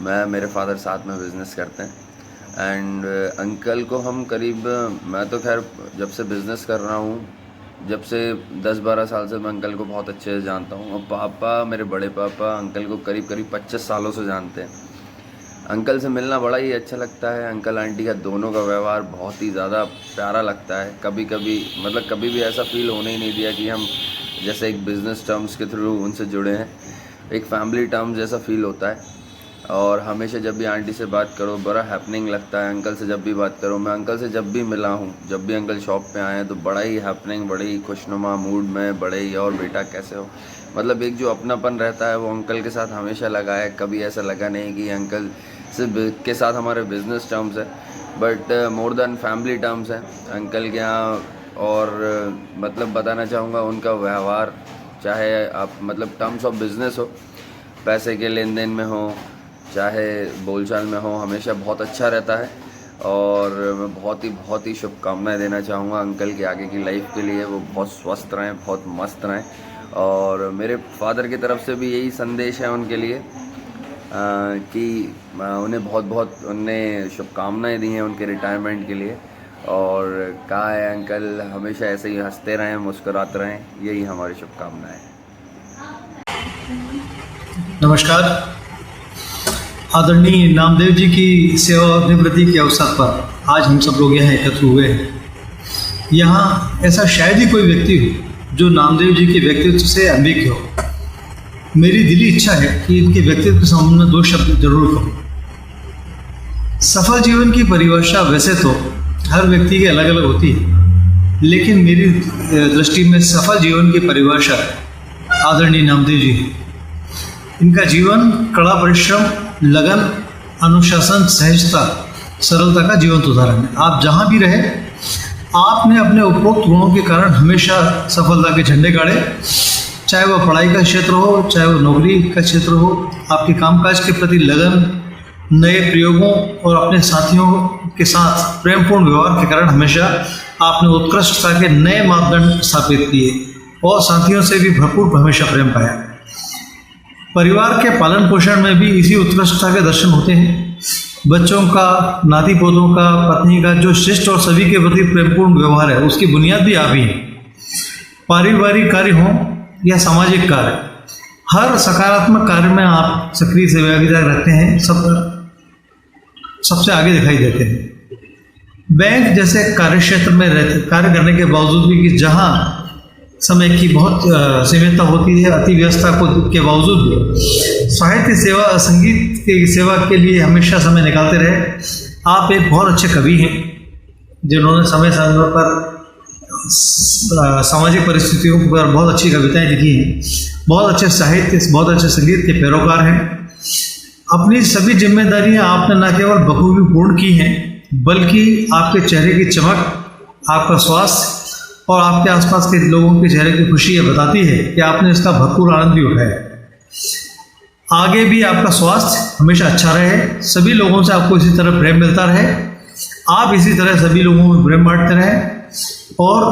मैं मेरे फादर साथ में बिज़नेस करते हैं। एंड अंकल को हम करीब, मैं तो खैर जब से बिज़नेस कर रहा हूँ, जब से 10-12 साल से मैं अंकल को बहुत अच्छे से जानता हूँ। और पापा, मेरे बड़े पापा अंकल को करीब 25 सालों से जानते हैं। अंकल से मिलना बड़ा ही अच्छा लगता है। अंकल आंटी का दोनों का व्यवहार बहुत ही ज़्यादा प्यारा लगता है। कभी भी ऐसा फील होने ही नहीं दिया कि हम जैसे एक बिज़नेस टर्म्स के थ्रू उनसे जुड़े हैं। एक फैमिली टर्म्स जैसा फील होता है। और हमेशा जब भी आंटी से बात करो बड़ा हैपनिंग लगता है। अंकल से जब भी बात करो, मैं अंकल से जब भी मिला हूँ, जब भी अंकल शॉप पे आए हैं तो बड़ा ही हैपनिंग, बड़े ही खुशनुमा मूड में, बड़े ही और बेटा कैसे हो, मतलब एक जो अपनापन रहता है वो अंकल के साथ हमेशा लगा है। कभी ऐसा लगा नहीं कि अंकल के साथ हमारे बिज़नेस टर्म्स है, but more than family terms है अंकल के यहाँ। और मतलब बताना चाहूँगा उनका व्यवहार, चाहे आप मतलब टर्म्स ऑफ बिज़नेस हो, पैसे के लेन देन में हो, चाहे बोलचाल में हो, हमेशा बहुत अच्छा रहता है। और मैं बहुत ही शुभकामनाएं देना चाहूँगा अंकल के आगे की लाइफ के लिए। वो बहुत स्वस्थ रहें, बहुत मस्त रहें। और मेरे फादर की तरफ से भी यही संदेश है उनके लिए कि उन्हें बहुत उनने शुभकामनाएं दी हैं उनके रिटायरमेंट के लिए। और कहा है अंकल हमेशा ऐसे ही हंसते रहें, मुस्कुराते रहें, यही हमारी शुभकामनाएं हैं।
नमस्कार। आदरणीय नामदेव जी की सेवानिवृत्ति के अवसर पर आज हम सब लोग यहाँ एकत्र हुए हैं। यहाँ ऐसा शायद ही कोई व्यक्ति हो जो नामदेव जी के व्यक्तित्व से अनभिज्ञ हो। मेरी दिली इच्छा है कि इनके व्यक्तित्व के संबंध में 2 शब्द जरूर कहूँ। सफल जीवन की परिभाषा वैसे तो हर व्यक्ति की अलग अलग होती है, लेकिन मेरी दृष्टि में सफल जीवन की परिभाषा आदरणीय नामदेव जी है। इनका जीवन कड़ा परिश्रम, लगन, अनुशासन, सहजता, सरलता का जीवंत उदाहरण है। आप जहाँ भी रहे, आपने अपने उपरोक्त गुणों के कारण हमेशा सफलता के झंडे गाड़े। चाहे वह पढ़ाई का क्षेत्र हो, चाहे वह नौकरी का क्षेत्र हो, आपके कामकाज के प्रति लगन, नए प्रयोगों और अपने साथियों के साथ प्रेमपूर्ण व्यवहार के कारण हमेशा आपने उत्कृष्टता के नए मापदंड स्थापित किए और साथियों से भी भरपूर हमेशा प्रेम पाया। परिवार के पालन पोषण में भी इसी उत्कृष्टता के दर्शन होते हैं। बच्चों का, नाती पोतों का, पत्नी का जो शिष्ट और सभी के प्रति प्रेमपूर्ण व्यवहार है, उसकी बुनियाद भी आप ही है। पारिवारिक कार्य हो या सामाजिक कार्य, हर सकारात्मक कार्य में आप सक्रिय सहभागिता रखते हैं, सबसे आगे दिखाई देते हैं। बैंक जैसे कार्यक्षेत्र में कार्य करने के बावजूद भी कि जहाँ समय की बहुत सीमितता होती है, अति व्यस्तता के बावजूद भी साहित्य सेवा, संगीत की सेवा के लिए हमेशा समय निकालते रहे। आप एक बहुत अच्छे कवि हैं जिन्होंने समय समय पर सामाजिक परिस्थितियों पर बहुत अच्छी कविताएं लिखी हैं। बहुत अच्छे साहित्य, बहुत अच्छे संगीत के पैरोकार हैं। अपनी सभी जिम्मेदारियां आपने न केवल बखूबी पूर्ण की हैं, बल्कि आपके चेहरे की चमक, आपका स्वास्थ्य और आपके आसपास के लोगों के चेहरे की खुशी ये बताती है कि आपने इसका भरपूर आनंद भी उठाया। आगे भी आपका स्वास्थ्य हमेशा अच्छा रहे, सभी लोगों से आपको इसी तरह प्रेम मिलता रहे, आप इसी तरह सभी लोगों में प्रेम बांटते रहें और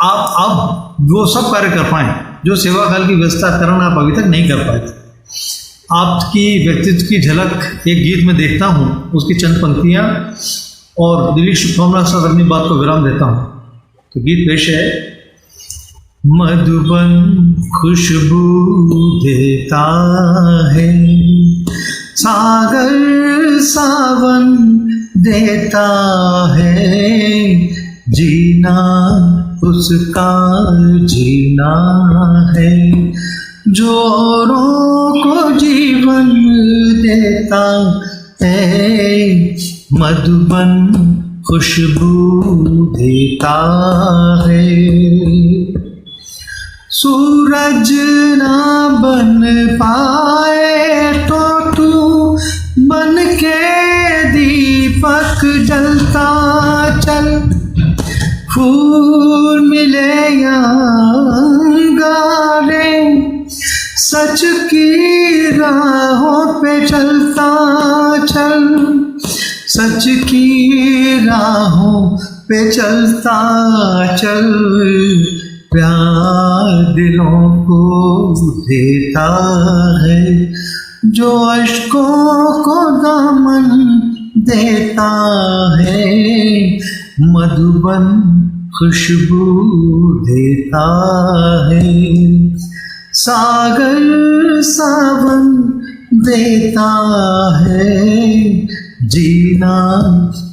आप अब वो सब कार्य कर पाएँ जो सेवा काल की व्यवस्था कारण आप अभी तक नहीं कर पाए थे। आपकी व्यक्तित्व की झलक एक गीत में देखता हूँ, उसकी चंद पंक्तियाँ और दिली शुभकामना के साथ अपनी बात को विराम देता हूँ। तो गीत पेश है। मधुबन खुशबू देता है, सागर सावन देता है, जीना उसका जीना है। जो औरों को जीवन देता है, मधुबन खुशबू देता है। सूरज ना बन पाए तो तू बन के दीपक जलता चल, फूल मिले या अंगारे, सच की राहों पे चलता चल, सच की राहों पे चलता चल। प्यार दिलों को देता है, जो अश्कों को दामन देता है, मधुबन खुशबू देता है। सागर सावन देता है, जीना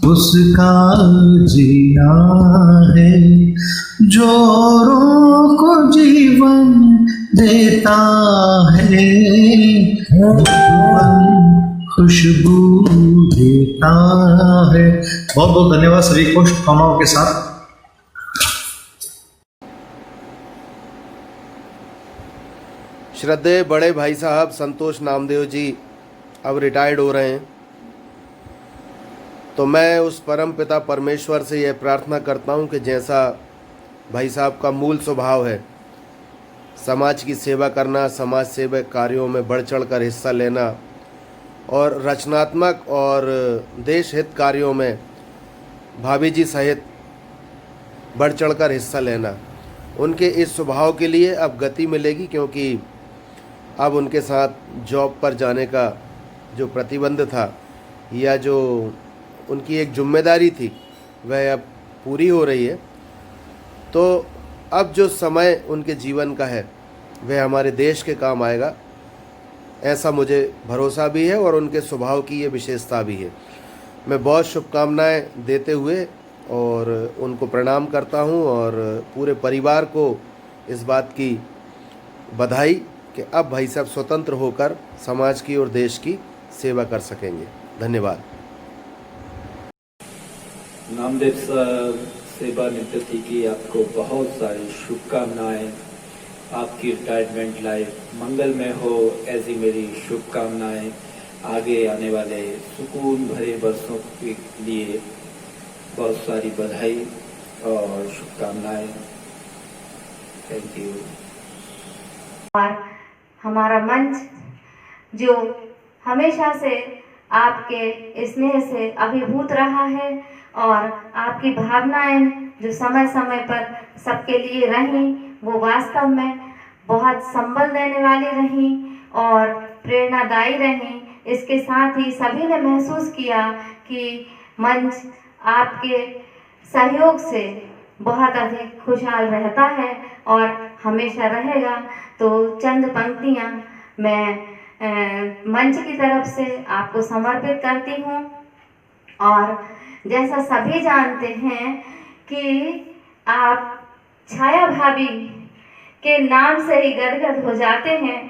उसका जीना है, जो औरों को जीवन देता है, मधुबन खुशबू देता है। बहुत बहुत धन्यवाद सभी को शुभकामनाओं के साथ।
श्रद्धेय बड़े भाई साहब संतोष नामदेव जी अब रिटायर्ड हो रहे हैं, तो मैं उस परम पिता परमेश्वर से यह प्रार्थना करता हूं कि जैसा भाई साहब का मूल स्वभाव है, समाज की सेवा करना, समाज सेवक कार्यों में बढ़ चढ़ कर हिस्सा लेना और रचनात्मक और देश हित कार्यों में भाभी जी सहित बढ़ चढ़ कर हिस्सा लेना, उनके इस स्वभाव के लिए अब गति मिलेगी, क्योंकि अब उनके साथ जॉब पर जाने का जो प्रतिबंध था या जो उनकी एक जिम्मेदारी थी वह अब पूरी हो रही है। तो अब जो समय उनके जीवन का है वह हमारे देश के काम आएगा, ऐसा मुझे भरोसा भी है और उनके स्वभाव की ये विशेषता भी है। मैं बहुत शुभकामनाएं देते हुए और उनको प्रणाम करता हूं और पूरे परिवार को इस बात की बधाई कि अब भाई साहब स्वतंत्र होकर समाज की और देश की सेवा कर सकेंगे। धन्यवाद।
नामदेव सर सेवानिवृत्ति की आपको बहुत सारी शुभकामनाएं। आपकी रिटायरमेंट लाइफ मंगलमय हो, ऐसी मेरी शुभकामनाएं। आगे आने वाले सुकून भरे वर्षों के लिए बहुत सारी बधाई और शुभकामनाएं। Thank you.
और हमारा मंच जो हमेशा से आपके स्नेह से अभिभूत रहा है और आपकी भावनाएं जो समय समय पर सबके लिए रहीं, वो वास्तव में बहुत संबल देने वाली रहीं और प्रेरणादायी रहीं। इसके साथ ही सभी ने महसूस किया कि मंच आपके सहयोग से बहुत अधिक खुशहाल रहता है और हमेशा रहेगा। तो चंद पंक्तियाँ मैं मंच की तरफ से आपको समर्पित करती हूँ। और जैसा सभी जानते हैं कि आप छाया भाभी के नाम से ही गदगद हो जाते हैं,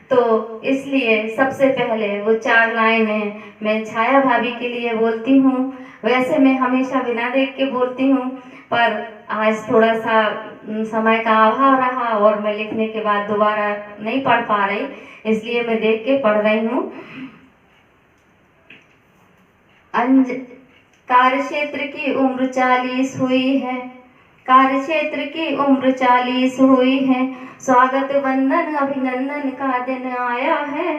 तो इसलिए सबसे पहले वो 4 लाइनें मैं छाया भाभी के लिए बोलती हूँ। वैसे मैं हमेशा बिना देख के बोलती हूँ, पर आज थोड़ा सा समय का अभाव रहा और मैं लिखने के बाद दोबारा नहीं पढ़ पा रही, इसलिए मैं देख के पढ़ रही हूँ। कार्यक्षेत्र की उम्र 40 हुई है, कार्यक्षेत्र की उम्र 40 हुई है, स्वागत वंदन अभिनंदन का दिन आया है।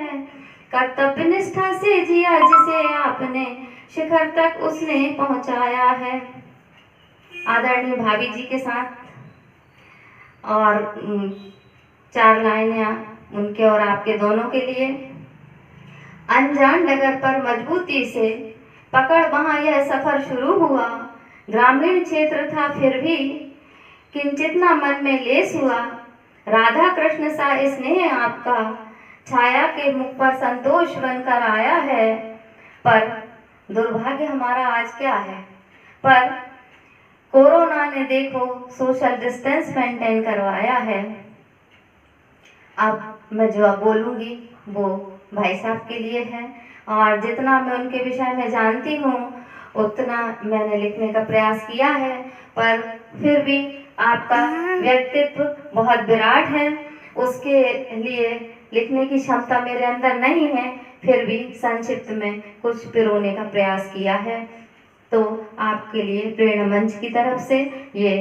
कर्तव्य निष्ठा से जिया जिसे आपने, शिखर तक उसने पहुंचाया है। आदरणीय भाभी जी के साथ और 4 लाइनें उनके और आपके दोनों के लिए। अनजान डगर पर मजबूती से पकड़ वहाँ यह सफर शुरू हुआ, ग्रामीण क्षेत्र था फिर भी किंचित ना मन में लेस हुआ। राधा कृष्ण सा स्नेह आपका छाया के मुख पर संतोष बनकर आया है। पर दुर्भाग्य हमारा आज क्या है, पर कोरोना ने देखो सोशल डिस्टेंस मेंटेन करवाया है। अब मैं जो अब बोलूँगी वो भाई साहब के लिए है, और जितना मैं उनके विषय में जानती हूँ उतना मैंने लिखने का प्रयास किया है, पर फिर भी आपका व्यक्तित्व बहुत विराट है, उसके लिए लिखने की क्षमता मेरे अंदर नहीं है, फिर भी संक्षिप्त में कुछ पिरोने का प्रयास किया है। तो आपके लिए प्रेरणा मंच की तरफ से ये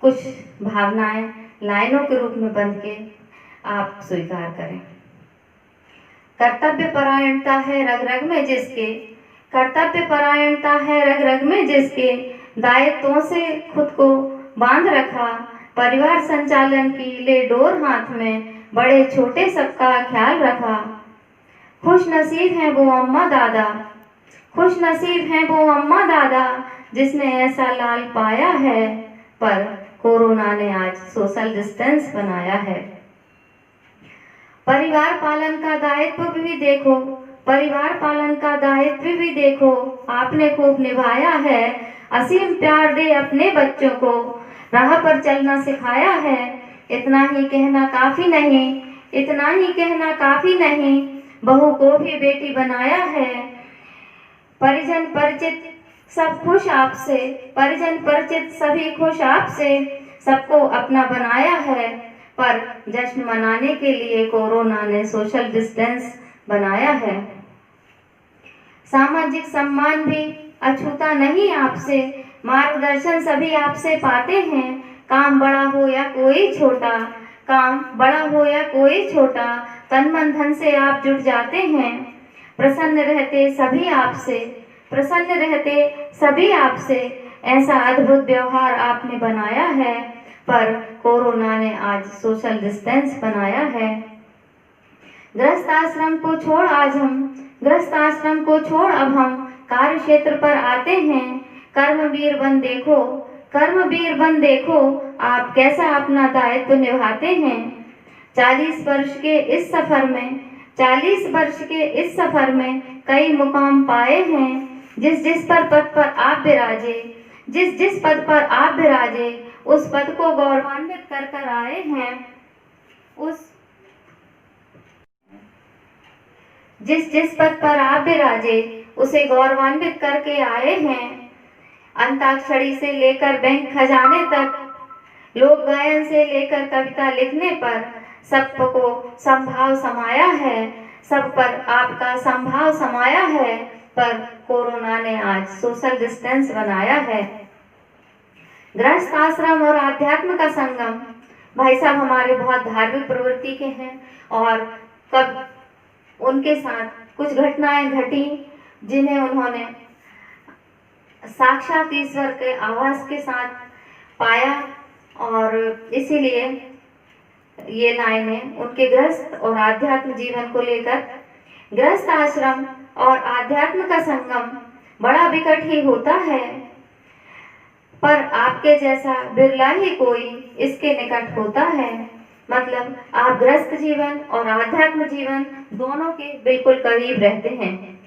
कुछ भावनाएं लाइनों के रूप में बंध के आप स्वीकार करें। कर्तव्य परायणता है रग रग में जिसके, कर्तव्य परायणता है रग रग में जिसके, दायित्वों से खुद को बांध रखा, परिवार संचालन की ले डोर हाथ में, बड़े छोटे सबका ख्याल रखा। खुश नसीब हैं वो अम्मा दादा, खुश नसीब हैं वो अम्मा दादा, जिसने ऐसा लाल पाया है, पर कोरोना ने आज सोशल डिस्टेंस बनाया है। परिवार पालन का दायित्व भी देखो, परिवार पालन का दायित्व भी देखो, आपने खूब निभाया है, असीम प्यार दे अपने बच्चों को, राह पर चलना सिखाया है। इतना ही कहना काफी नहीं, इतना ही कहना काफी नहीं, बहू को भी बेटी बनाया है। परिजन परिचित सब खुश आपसे, परिजन परिचित सभी खुश आपसे, सबको अपना बनाया है, पर जश्न मनाने के लिए कोरोना ने सोशल डिस्टेंस बनाया है। सामाजिक सम्मान भी अछूता नहीं आपसे, मार्गदर्शन सभी आपसे पाते हैं। काम बड़ा हो या कोई छोटा, काम बड़ा हो या कोई छोटा, तन मन धन से आप जुट जाते हैं। प्रसन्न रहते सभी आपसे, प्रसन्न रहते सभी आपसे, ऐसा अद्भुत व्यवहार आपने बनाया है, पर कोरोना ने आज सोशल डिस्टेंस बनाया है। गृहस्थ आश्रम को छोड़ आज हम, गृहस्थ आश्रम को छोड़ अब हम कार्य क्षेत्र पर आते हैं। कर्मवीर बन देखो, कर्मवीर बन देखो, आप कैसा अपना दायित्व निभाते हैं। 40 वर्ष के इस सफर में, 40 वर्ष के इस सफर में कई मुकाम पाए हैं। जिस जिस पद पर आप विराजे, जिस जिस पद पर आप विराजे, उस पद को गौरवान्वित कर कर आए हैं। उस जिस जिस पद पर आप विराजे उसे गौरवान्वित करके आए हैं। अंताक्षरी से लेकर बैंक खजाने तक, लोक गायन से लेकर कविता लिखने पर सबको संभाव समाया है, सब पर आपका संभाव समाया है, पर कोरोना ने आज सोशल डिस्टेंस बनाया है। गृहस्थ आश्रम और आध्यात्म का संगम, भाई साहब हमारे बहुत धार्मिक प्रवृत्ति के हैं, और कब उनके साथ कुछ घटनाएं घटी जिन्हें उन्होंने साक्षात ईश्वर के आवाज के साथ पाया, और इसीलिए ये लाइनें उनके गृहस्थ और आध्यात्म जीवन को लेकर। गृहस्थ आश्रम और आध्यात्म का संगम बड़ा विकट ही होता है, पर आपके जैसा बिरला ही कोई इसके निकट होता है। मतलब आप गृहस्थ जीवन और आध्यात्म जीवन दोनों के बिल्कुल करीब रहते हैं।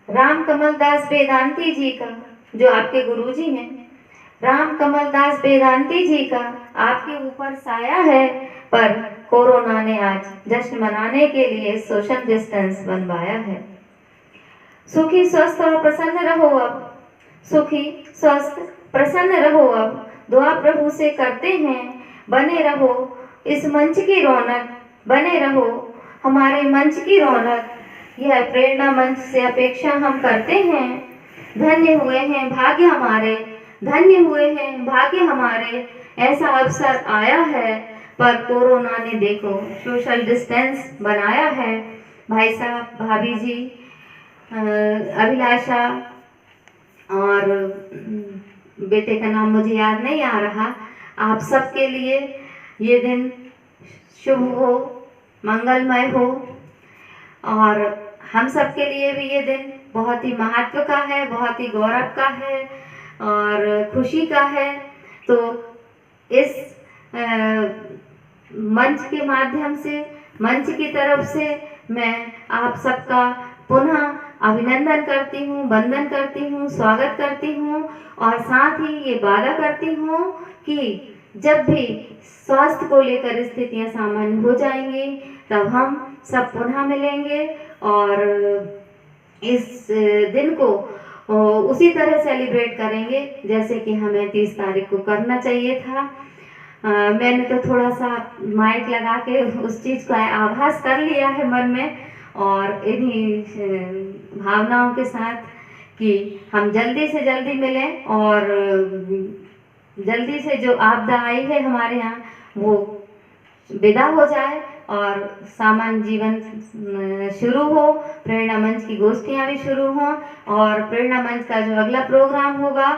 राम कमल दास वेदांती जी का, जो आपके गुरुजी हैं, राम कमल दास वेदांती जी का आपके ऊपर साया है, पर कोरोना ने आज जश्न मनाने के लिए सोशल डिस्टेंस बनवाया है। सुखी स्वस्थ और प्रसन्न रहो अब, सुखी स्वस्थ प्रसन्न रहो अब, दुआ प्रभु से करते हैं। बने रहो इस मंच की रौनक, बने रहो हमारे मंच की रौनक, यह प्रेरणा मंच से अपेक्षा हम करते हैं। धन्य हुए हैं भाग्य हमारे, धन्य हुए हैं भाग्य हमारे, ऐसा अवसर आया है, पर कोरोना ने देखो सोशल डिस्टेंस बनाया है। भाई साहब, भाभी जी, अभिलाषा और बेटे का नाम मुझे याद नहीं आ रहा, आप सबके लिए ये दिन शुभ हो, मंगलमय हो, और हम सबके लिए भी ये दिन बहुत ही महत्व का है, बहुत ही गौरव का है और खुशी का है। तो इस मंच के माध्यम से, मंच की तरफ से मैं आप सबका पुनः अभिनंदन करती हूँ, वंदन करती हूँ, स्वागत करती हूँ, और साथ ही ये वादा करती हूँ कि जब भी स्वास्थ्य को लेकर स्थितियां सामान्य हो जाएंगी तब हम सब पुनः मिलेंगे और इस दिन को उसी तरह सेलिब्रेट करेंगे जैसे कि हमें 30 तारीख को करना चाहिए था। मैंने तो थोड़ा सा माइक लगा के उस चीज़ का आभास कर लिया है मन में, और इन्हीं भावनाओं के साथ कि हम जल्दी से जल्दी मिलें और जल्दी से जो आपदा आई है हमारे यहाँ वो विदा हो जाए और सामान्य जीवन शुरू हो। प्रेरणा मंच की गोष्ठियाँ भी शुरू हों और प्रेरणा मंच का जो अगला प्रोग्राम होगा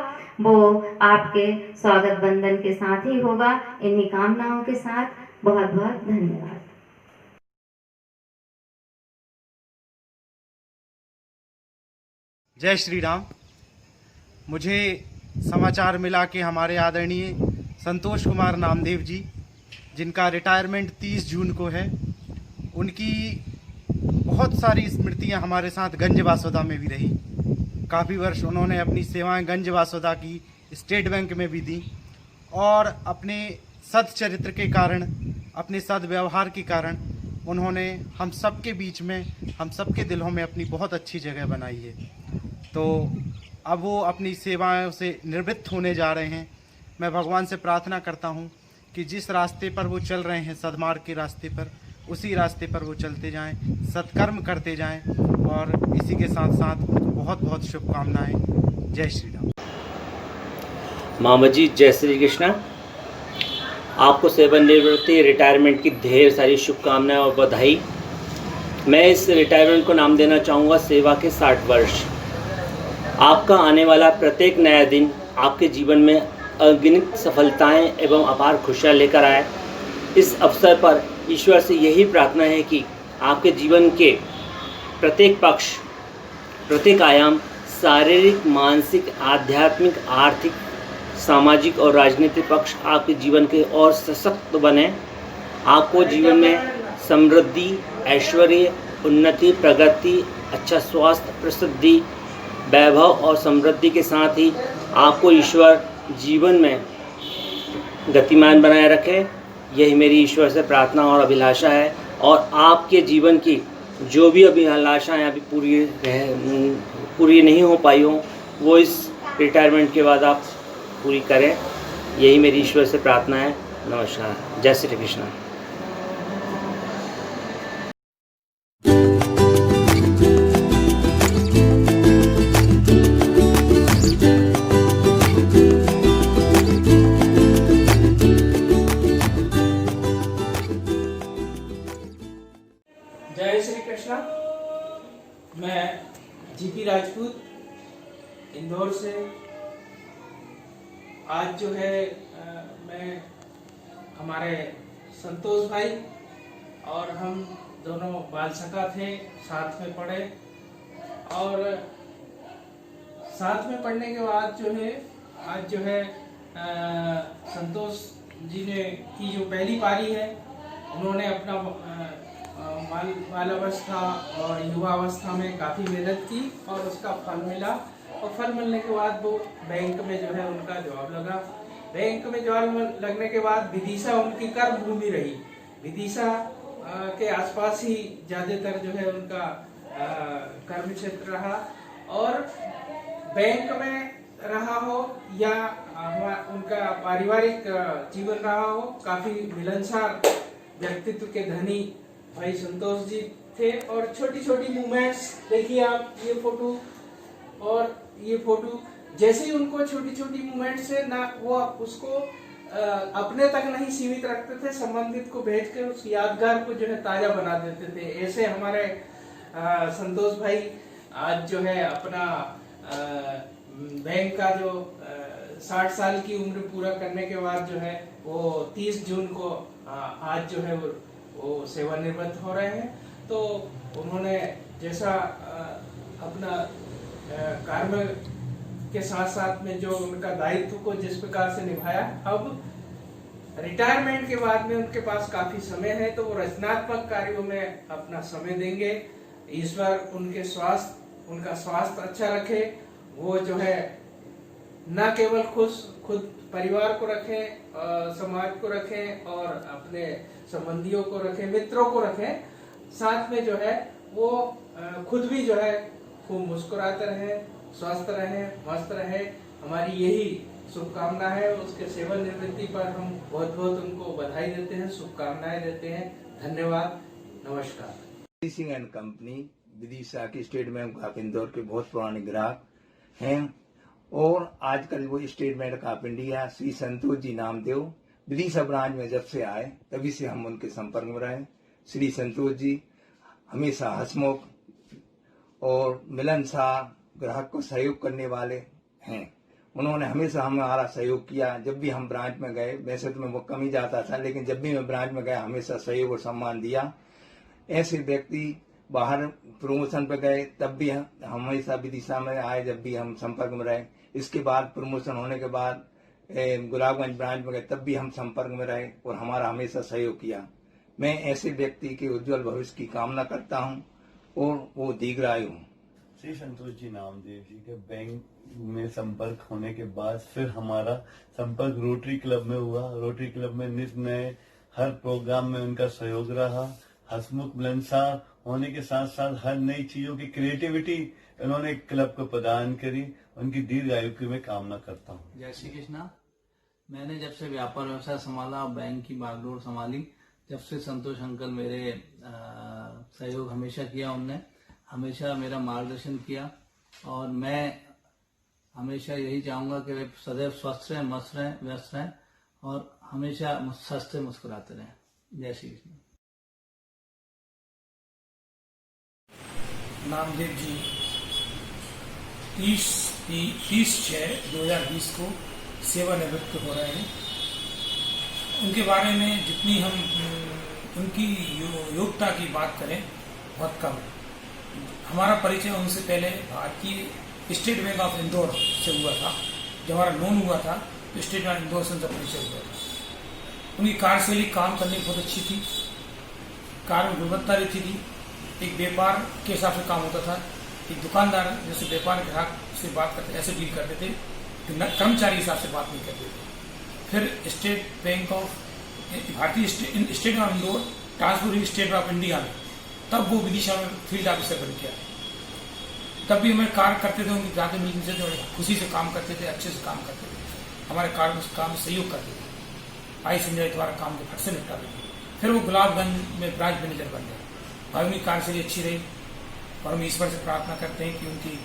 वो आपके स्वागत बंधन के साथ ही होगा। इन्हीं कामनाओं के साथ बहुत बहुत धन्यवाद।
जय श्री राम। मुझे समाचार मिला कि हमारे आदरणीय संतोष कुमार नामदेव जी, जिनका रिटायरमेंट 30 जून को है, उनकी बहुत सारी स्मृतियां हमारे साथ गंज वासुदा में भी रही। काफ़ी वर्ष उन्होंने अपनी सेवाएं गंज वासुदा की, स्टेट बैंक में भी दी और अपने सद्चरित्र के कारण, अपने सद्व्यवहार के कारण उन्होंने हम सब के बीच में, हम सब के दिलों में अपनी बहुत अच्छी जगह बनाई है। तो अब वो अपनी सेवाओं से निवृत्त होने जा रहे हैं। मैं भगवान से प्रार्थना करता हूँ कि जिस रास्ते पर वो चल रहे हैं, सद्मार्ग के रास्ते पर, उसी रास्ते पर वो चलते जाएं, सत्कर्म करते जाएं और इसी के साथ साथ उनको बहुत बहुत शुभकामनाएं। जय श्री राम।
मामा जी जय श्री कृष्णा। आपको सेवानिवृत्ति रिटायरमेंट की ढेर सारी शुभकामनाएं और बधाई। मैं इस रिटायरमेंट को नाम देना चाहूँगा सेवा के 60 वर्ष। आपका आने वाला प्रत्येक नया दिन आपके जीवन में अगणित सफलताएं एवं अपार खुशियाँ लेकर आए। इस अवसर पर ईश्वर से यही प्रार्थना है कि आपके जीवन के प्रत्येक पक्ष, प्रत्येक आयाम, शारीरिक, मानसिक, आध्यात्मिक, आर्थिक, सामाजिक और राजनीतिक पक्ष आपके जीवन के और सशक्त बने। आपको जीवन में समृद्धि, ऐश्वर्य, उन्नति, प्रगति, अच्छा स्वास्थ्य, प्रसिद्धि, वैभव और समृद्धि के साथ ही आपको ईश्वर जीवन में गतिमान बनाए रखे। यही मेरी ईश्वर से प्रार्थना और अभिलाषा है। और आपके जीवन की जो भी अभिलाषाएँ अभी पूरी नहीं हो पाई हो, वो इस रिटायरमेंट के बाद आप पूरी करें। यही मेरी ईश्वर से प्रार्थना है। नमस्कार। जय श्री कृष्ण।
जय श्री कृष्णा। मैं जीपी राजपूत इंदौर से। आज जो है मैं हमारे संतोष भाई और हम दोनों बाल सखा थे, साथ में पढ़े और साथ में पढ़ने के बाद जो है आज जो है संतोष जी ने की जो पहली पारी है, उन्होंने अपना बालावस्था और युवावस्था में काफ़ी मेहनत की और उसका फल मिला। और फल मिलने के बाद वो बैंक में जो है उनका जॉब लगा। बैंक में जॉब लगने के बाद विदिशा उनकी कर्म भूमि रही। विदिशा के आसपास ही ज़्यादातर जो है उनका कर्म क्षेत्र रहा। और बैंक में रहा हो या उनका पारिवारिक जीवन रहा हो, काफ़ी मिलनसार व्यक्तित्व के धनी भाई संतोष जी थे। और छोटी छोटी मूवमेंट्स देखिए आप, ये फोटो और ये फोटो, जैसे ही उनको छोटी छोटी मूवमेंट्स से ना वो उसको अपने तक नहीं सीमित रखते थे, संबंधित को भेज के उस यादगार को जो है ताजा बना देते थे। ऐसे हमारे संतोष भाई आज जो है अपना बैंक का जो 60 साल की उम्र पूरा करने के बाद जो है वो 30 जून को आज जो है वो सेवानिवृत्त हो रहे हैं। तो उन्होंने जैसा अपना कार्य के साथ साथ में जो उनका दायित्व को जिस प्रकार से निभाया, अब रिटायरमेंट के बाद में उनके पास काफी समय है तो वो रचनात्मक कार्यों में अपना समय देंगे। ईश्वर उनका स्वास्थ्य अच्छा रखे। वो जो है न केवल खुद परिवार को रखें, समाज को रखें और अपने संबंधियों को रखें, मित्रों को रखें, साथ में जो है वो खुद भी जो है खूब मुस्कुराते रहें, स्वस्थ रहें, मस्त रहें। हमारी यही शुभकामना है। उसके सेवानिवृत्ति पर हम बहुत बहुत उनको बधाई देते हैं, शुभकामनाएं देते हैं। धन्यवाद, नमस्कार।
सिंह एंड कंपनी विदिशा के स्टेट बैंक ऑफ इंदौर के बहुत पुराने ग्राहक हैं और आजकल वो State Bank of India Shri Santosh ji Namdev Vidisha branch में जब से आए तभी से हम उनके संपर्क में रहे। श्री संतोष जी हमेशा हंसमुख और मिलनसार, ग्राहक को सहयोग करने वाले हैं। उन्होंने हमेशा हमारा सहयोग किया। जब भी हम ब्रांच में गए, वैसे तो मैं वो कम ही जाता था, लेकिन जब भी मैं ब्रांच में गया हमेशा सहयोग और सम्मान दिया। ऐसे व्यक्ति बाहर प्रमोशन पे गए तब भी हमेशा विदिशा में आए, जब भी हम संपर्क में रहे। इसके बाद प्रमोशन होने के बाद गुलाबगंज ब्रांच में गए तब भी हम संपर्क में रहे और हमारा हमेशा सहयोग किया। मैं ऐसे व्यक्ति के उज्जवल भविष्य की कामना करता हूँ और वो दीर्घायु हूँ।
श्री संतोष जी नामदेव जी के बैंक में संपर्क होने के बाद फिर हमारा संपर्क रोटरी क्लब में हुआ। रोटरी क्लब में नित नए हर प्रोग्राम में उनका सहयोग रहा। हंसमुख मिलनसार होने के साथ साथ हर नई चीजों की क्रिएटिविटी उन्होंने क्लब को प्रदान करी। उनकी दीर्घायु की मैं कामना करता हूँ।
जय श्री कृष्णा। मैंने जब से व्यापार व्यवसाय संभाला, बैंक की बागडोर संभाली, जब से संतोष अंकल मेरे सहयोग हमेशा किया। उनने हमेशा मेरा मार्गदर्शन किया और मैं हमेशा यही चाहूंगा कि वे सदैव स्वस्थ रहें, मस्त रहें, व्यस्त रहें और हमेशा हंसते मुस्कुराते रहें। जय श्री कृष्ण।
नामदेव जी 30/6/2020 को सेवानिवृत्त हो रहे हैं। उनके बारे में जितनी हम उनकी योग्यता की बात करें बहुत कम। हमारा परिचय उनसे पहले भारतीय स्टेट बैंक ऑफ इंदौर से हुआ था। जब हमारा लोन हुआ था तो स्टेट बैंक इंदौर से उनका परिचय हुआ था। उनकी कार्यशैली काम करने की बहुत अच्छी थी, कार्य में गुणवत्ता रहती थी। एक व्यापार के हिसाब से काम होता था। एक दुकानदार जैसे व्यापार ग्राहक से बात करते ऐसे डील करते थे कि कर्मचारी हिसाब से बात नहीं करते थे। फिर स्टेट बैंक ऑफ भारतीय स्टेट ऑफ इंदौर ट्रांसफर हुई स्टेट ऑफ इंडिया में, तब वो विदिशा में फील्ड ऑफिसर बन गया। तब भी हमें कार्य करते थे, उनकी जाके मिलने से जो खुशी से काम करते थे, अच्छे से काम करते थे, हमारे कार्य में काम में सहयोग करते थे। आई संजय द्वारा काम को फट से निपटा देते। फिर वो गुलाबगंज में ब्रांच मैनेजर बन गए और उनकी कार्यशैली अच्छी रही और हम ईश्वर से प्रार्थना करते हैं कि उनकी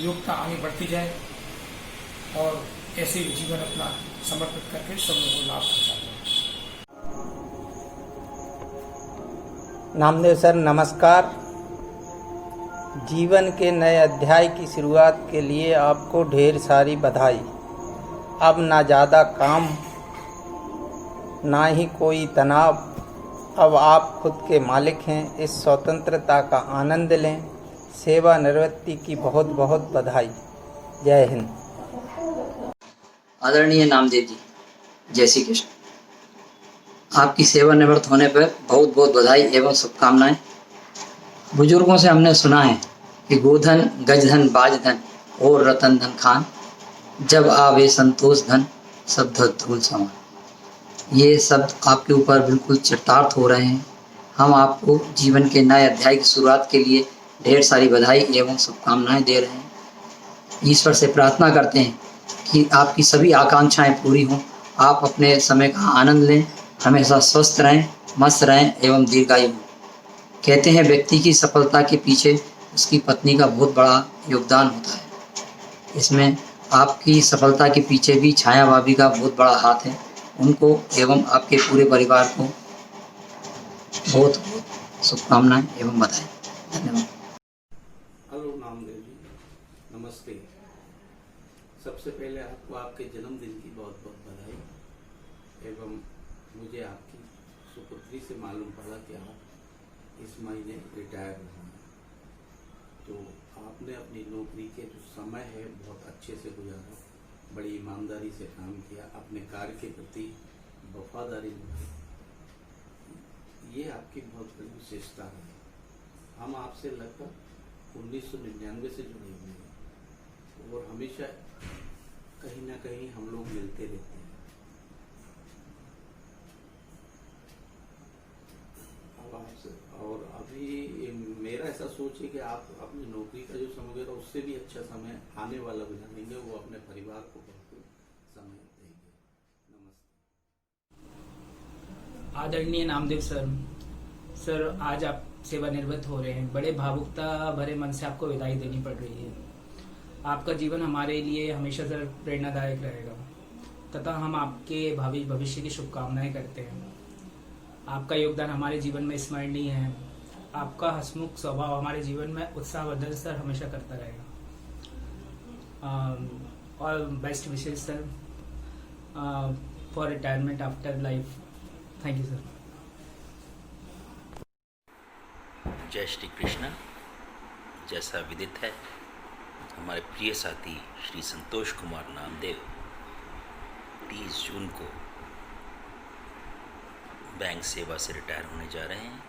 योग्यता आगे बढ़ती जाए और ऐसे जीवन अपना समर्पित करके सब लोगों को लाभ पहुंचाते हैं।
नामदेव सर नमस्कार। जीवन के नए अध्याय की शुरुआत के लिए आपको ढेर सारी बधाई। अब ना ज़्यादा काम, ना ही कोई तनाव। अब आप खुद के मालिक हैं। इस स्वतंत्रता का आनंद लें। सेवानिवृत्ति की बहुत बहुत बधाई। जय हिंद।
आदरणीय नामदेव जी, जय श्री कृष्ण। आपकी सेवानिवृत्त होने पर बहुत बहुत बधाई एवं शुभकामनाएं। बुजुर्गों से हमने सुना है कि गोधन, गजधन, बाजधन और रतन धन खान, जब आवे संतोष धन, सब धूल समान। ये शब्द आपके ऊपर बिल्कुल चरितार्थ हो रहे हैं। हम आपको जीवन के नए अध्याय की शुरुआत के लिए ढेर सारी बधाई एवं शुभकामनाएं दे रहे हैं। ईश्वर से प्रार्थना करते हैं कि आपकी सभी आकांक्षाएं पूरी हों, आप अपने समय का आनंद लें, हमेशा स्वस्थ रहें, मस्त रहें एवं दीर्घायु हों। कहते हैं व्यक्ति की सफलता के पीछे उसकी पत्नी का बहुत बड़ा योगदान होता है। इसमें आपकी सफलता के पीछे भी छाया भाभी का बहुत बड़ा हाथ है। उनको एवं आपके पूरे परिवार को बहुत बहुत शुभकामनाएं एवं बधाई। धन्यवाद।
हेलो नामदेव जी, नमस्ते। सबसे पहले आपको आपके जन्मदिन की बहुत बहुत बधाई एवं मुझे आपकी सुपुत्री से मालूम पड़ा कि आप इस महीने रिटायर हुए हैं। तो आपने अपनी नौकरी के जो समय है बहुत अच्छे से गुजारा, बड़ी ईमानदारी से काम किया, अपने कार्य के प्रति वफादारी निभाई। ये आपकी बहुत बड़ी विशेषता है। हम आपसे लगभग 1999 से जुड़े हुए हैं और हमेशा कहीं ना कहीं हम लोग मिलते रहते हैं। अब आपसे और अभी मेरा ऐसा सोच है कि आप अपनी नौकरी का जो समय वगैरह उससे भी अच्छा समय आने वाला गुजारेंगे, वो अपने परिवार को भरपूर समय देंगे। नमस्ते।
आदरणीय नामदेव सर, आज आप सेवानिवृत्त हो रहे हैं। बड़े भावुकता भरे मन से आपको विदाई देनी पड़ रही है। आपका जीवन हमारे लिए हमेशा सर प्रेरणादायक रहेगा तथा हम आपके भावी भविष्य की शुभकामनाएं करते हैं। आपका योगदान हमारे जीवन में स्मरणीय है। आपका हंसमुख स्वभाव हमारे जीवन में उत्साहवर्धन सर हमेशा करता रहेगा। All best Vishesh sir for retirement after life. Thank you sir.
जय श्री कृष्णा। जैसा विदित है, हमारे प्रिय साथी श्री संतोष कुमार नामदेव 30 जून को बैंक सेवा से रिटायर होने जा रहे हैं।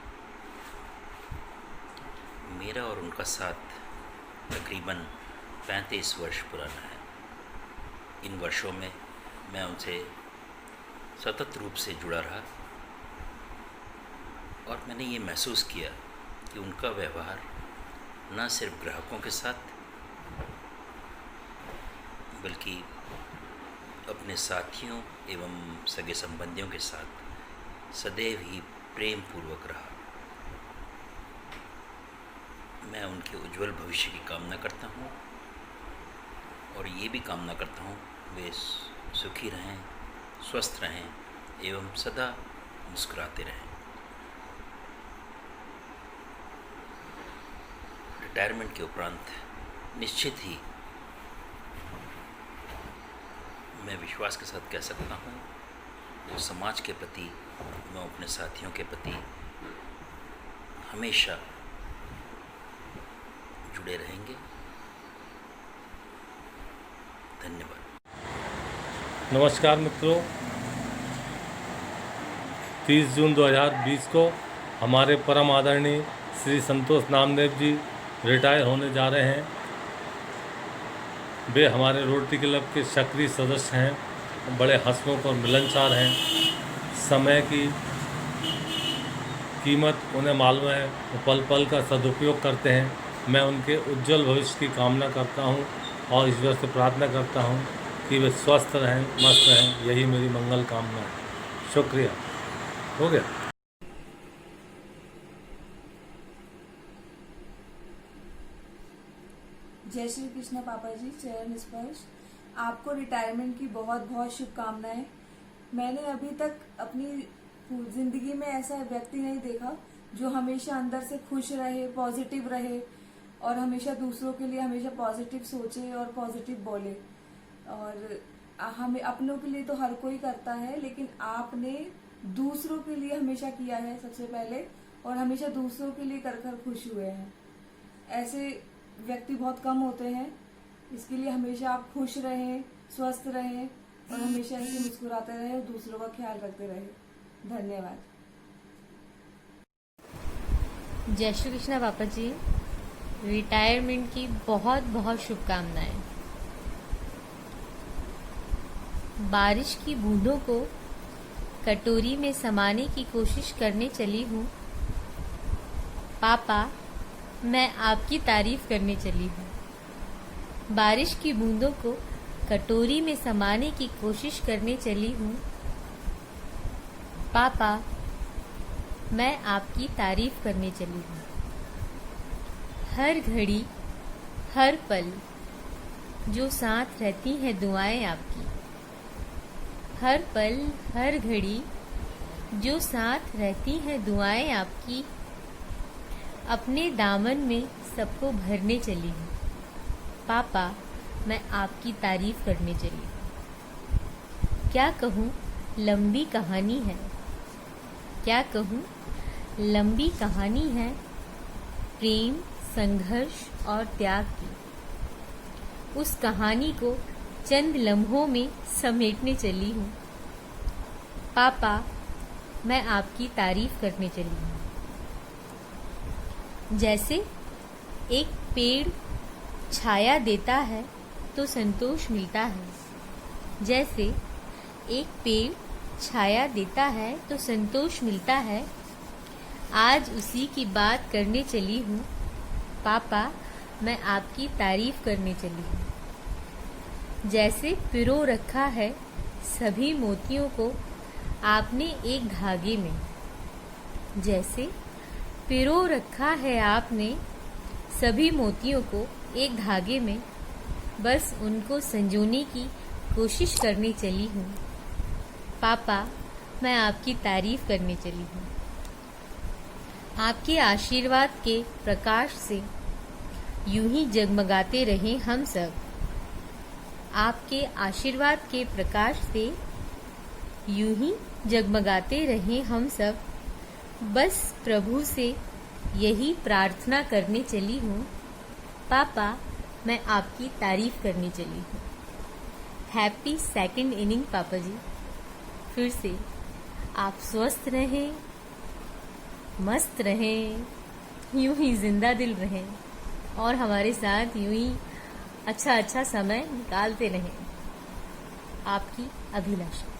मेरा और उनका साथ तकरीबन 35 वर्ष पुराना है। इन वर्षों में मैं उनसे सतत रूप से जुड़ा रहा और मैंने ये महसूस किया कि उनका व्यवहार न सिर्फ ग्राहकों के साथ बल्कि अपने साथियों एवं सगे संबंधियों के साथ सदैव ही प्रेम पूर्वक रहा। मैं उनके उज्जवल भविष्य की कामना करता हूँ और ये भी कामना करता हूँ वे सुखी रहें, स्वस्थ रहें एवं सदा मुस्कुराते रहें। रिटायरमेंट के उपरांत निश्चित ही मैं विश्वास के साथ कह सकता हूँ कि समाज के प्रति मैं अपने साथियों के प्रति हमेशा जुड़े रहेंगे। धन्यवाद।
नमस्कार मित्रों, 30 जून 2020 को हमारे परम आदरणीय श्री संतोष नामदेव जी रिटायर होने जा रहे हैं। वे हमारे रोटरी क्लब के सक्रिय सदस्य हैं, बड़े हंसमुख और मिलनसार हैं। समय की कीमत उन्हें मालूम है, वो पल पल का सदुपयोग करते हैं। मैं उनके उज्जवल भविष्य की कामना करता हूं और ईश्वर से प्रार्थना करता हूं कि वे स्वस्थ रहें, मस्त रहें। यही मेरी मंगल कामना है। शुक्रिया। हो गया।
जय श्री कृष्ण पापा जी, चरण स्पर्श। आपको रिटायरमेंट की बहुत बहुत शुभकामनाएं। मैंने अभी तक अपनी जिंदगी में ऐसा व्यक्ति नहीं देखा जो हमेशा अंदर से खुश रहे, पॉजिटिव रहे और हमेशा दूसरों के लिए हमेशा पॉजिटिव सोचे और पॉजिटिव बोले। और हमें अपनों के लिए तो हर कोई करता है, लेकिन आपने दूसरों के लिए हमेशा किया है सबसे पहले और हमेशा दूसरों के लिए कर खुश हुए हैं। ऐसे व्यक्ति बहुत कम होते हैं। इसके लिए हमेशा आप खुश रहें, स्वस्थ रहें और हमेशा ऐसे मुस्कुराते रहें और दूसरों का ख्याल रखते रहें। धन्यवाद।
जय श्री कृष्णा पापा जी, रिटायरमेंट की बहुत बहुत शुभकामनाएं। बारिश की बूंदों को कटोरी में समाने की कोशिश करने चली हूँ। पापा, मैं आपकी तारीफ करने चली हूँ। बारिश की बूंदों को कटोरी में समाने की कोशिश करने चली हूँ। पापा, मैं आपकी तारीफ करने चली हूँ। हर घड़ी, हर पल जो साथ रहती हैं दुआएं आपकी। हर पल, हर घड़ी जो साथ रहती हैं दुआएं आपकी। अपने दामन में सबको भरने चली हूँ। पापा, मैं आपकी तारीफ करने चली हूँ। क्या कहूँ, लंबी कहानी है। क्या कहूँ, लंबी कहानी है प्रेम, संघर्ष और त्याग की। उस कहानी को चंद लम्हों में समेटने चली हूँ। पापा, मैं आपकी तारीफ करने चली हूँ। जैसे एक पेड़ छाया देता है तो संतोष मिलता है, जैसे एक पेड़ छाया देता है तो संतोष मिलता है, आज उसी की बात करने चली हूँ। पापा, मैं आपकी तारीफ करने चली हूँ। जैसे पिरो रखा है सभी मोतियों को आपने एक धागे में, जैसे पिरो रखा है आपने सभी मोतियों को एक धागे में, बस उनको संजोने की कोशिश करने चली हूँ। पापा, मैं आपकी तारीफ करने चली हूँ। आपके आशीर्वाद के प्रकाश से यूं ही जगमगाते रहें हम सब। आपके आशीर्वाद के प्रकाश से यूं ही जगमगाते रहें हम सब। बस प्रभु से यही प्रार्थना करने चली हूँ। पापा, मैं आपकी तारीफ करने चली हूँ। हैप्पी सेकंड इनिंग पापा जी। फिर से आप स्वस्थ रहें, मस्त रहें, यूं ही जिंदा दिल रहें और हमारे साथ यूं ही अच्छा समय निकालते रहें। आपकी अभिलाषा।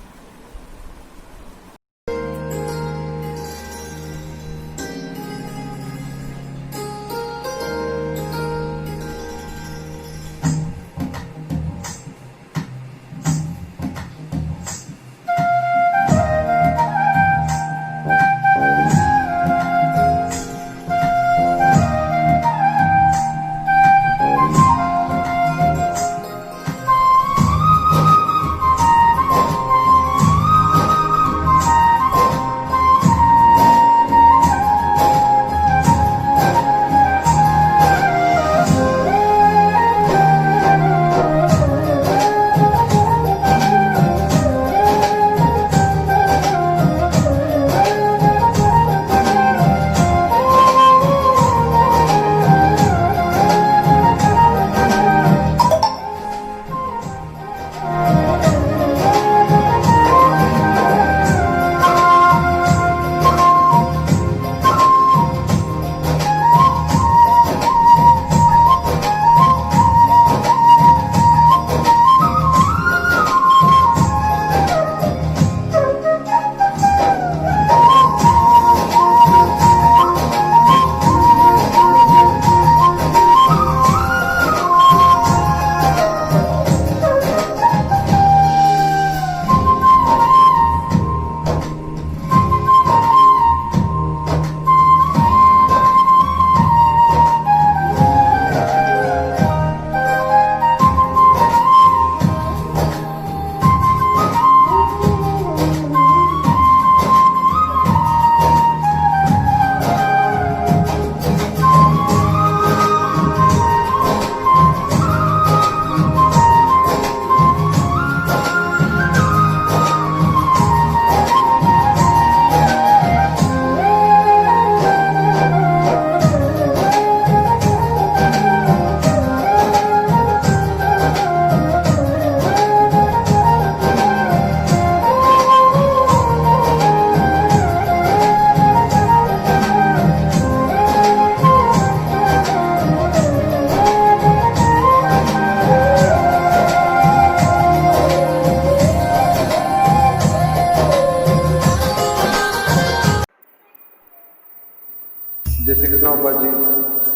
जय श्री कृष्ण अब्बा जी,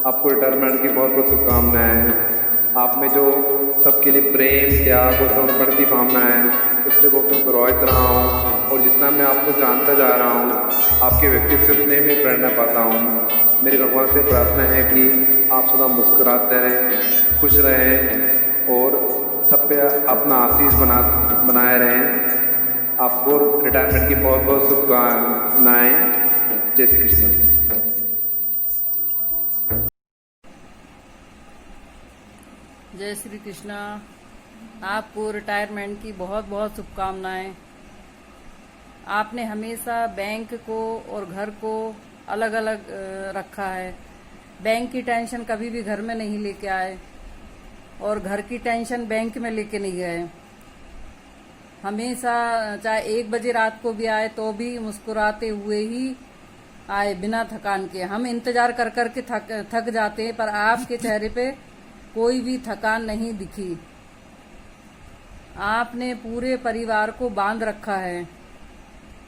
आपको रिटायरमेंट की बहुत बहुत शुभकामनाएं हैं। आप में जो सबके लिए प्रेम, त्याग और समर्पण की भावना है, उससे बहुत मैं प्रभावित रहा हूँ और जितना मैं आपको जानता जा रहा हूँ, आपके व्यक्तित्व से उतने में प्रेरणा पाता हूँ। मेरी भगवान से प्रार्थना है कि आप सदा मुस्कुराते रहें, खुश रहें और सब पे अपना आशीष बनाए रहें। आपको रिटायरमेंट की बहुत बहुत शुभकामनाएं। जय श्री कृष्ण।
जय श्री कृष्णा। आपको रिटायरमेंट की बहुत बहुत शुभकामनाएं। आपने हमेशा बैंक को और घर को अलग अलग रखा है। बैंक की टेंशन कभी भी घर में नहीं लेके आए और घर की टेंशन बैंक में लेके नहीं गए। हमेशा चाहे 1 बजे रात को भी आए तो भी मुस्कुराते हुए ही आए, बिना थकान के। हम इंतजार कर कर के थक जाते हैं, पर आपके चेहरे पे कोई भी थकान नहीं दिखी। आपने पूरे परिवार को बांध रखा है,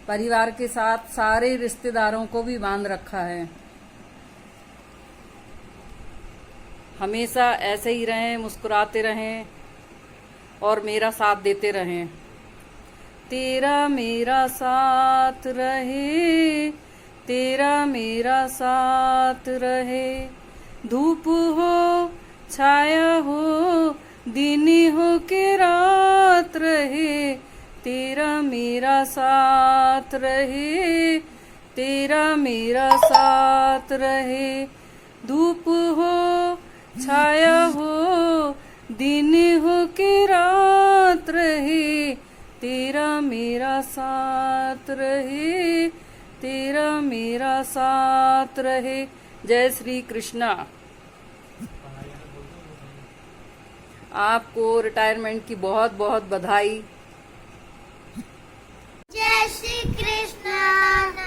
परिवार के साथ सारे रिश्तेदारों को भी बांध रखा है। हमेशा ऐसे ही रहें, मुस्कुराते रहें और मेरा साथ देते रहें। तेरा मेरा साथ रहे, तेरा मेरा साथ रहे, धूप हो छाया हो, दिन हो के रात रहे, तेरा मेरा साथ रहे, तेरा मेरा साथ रहे, धूप हो छाया हो, दिन हो के रात रहे, तेरा मेरा साथ रहे, तेरा मेरा साथ रहे। जय श्री कृष्णा। आपको रिटायरमेंट की बहुत बहुत बधाई।
जय श्री कृष्णा।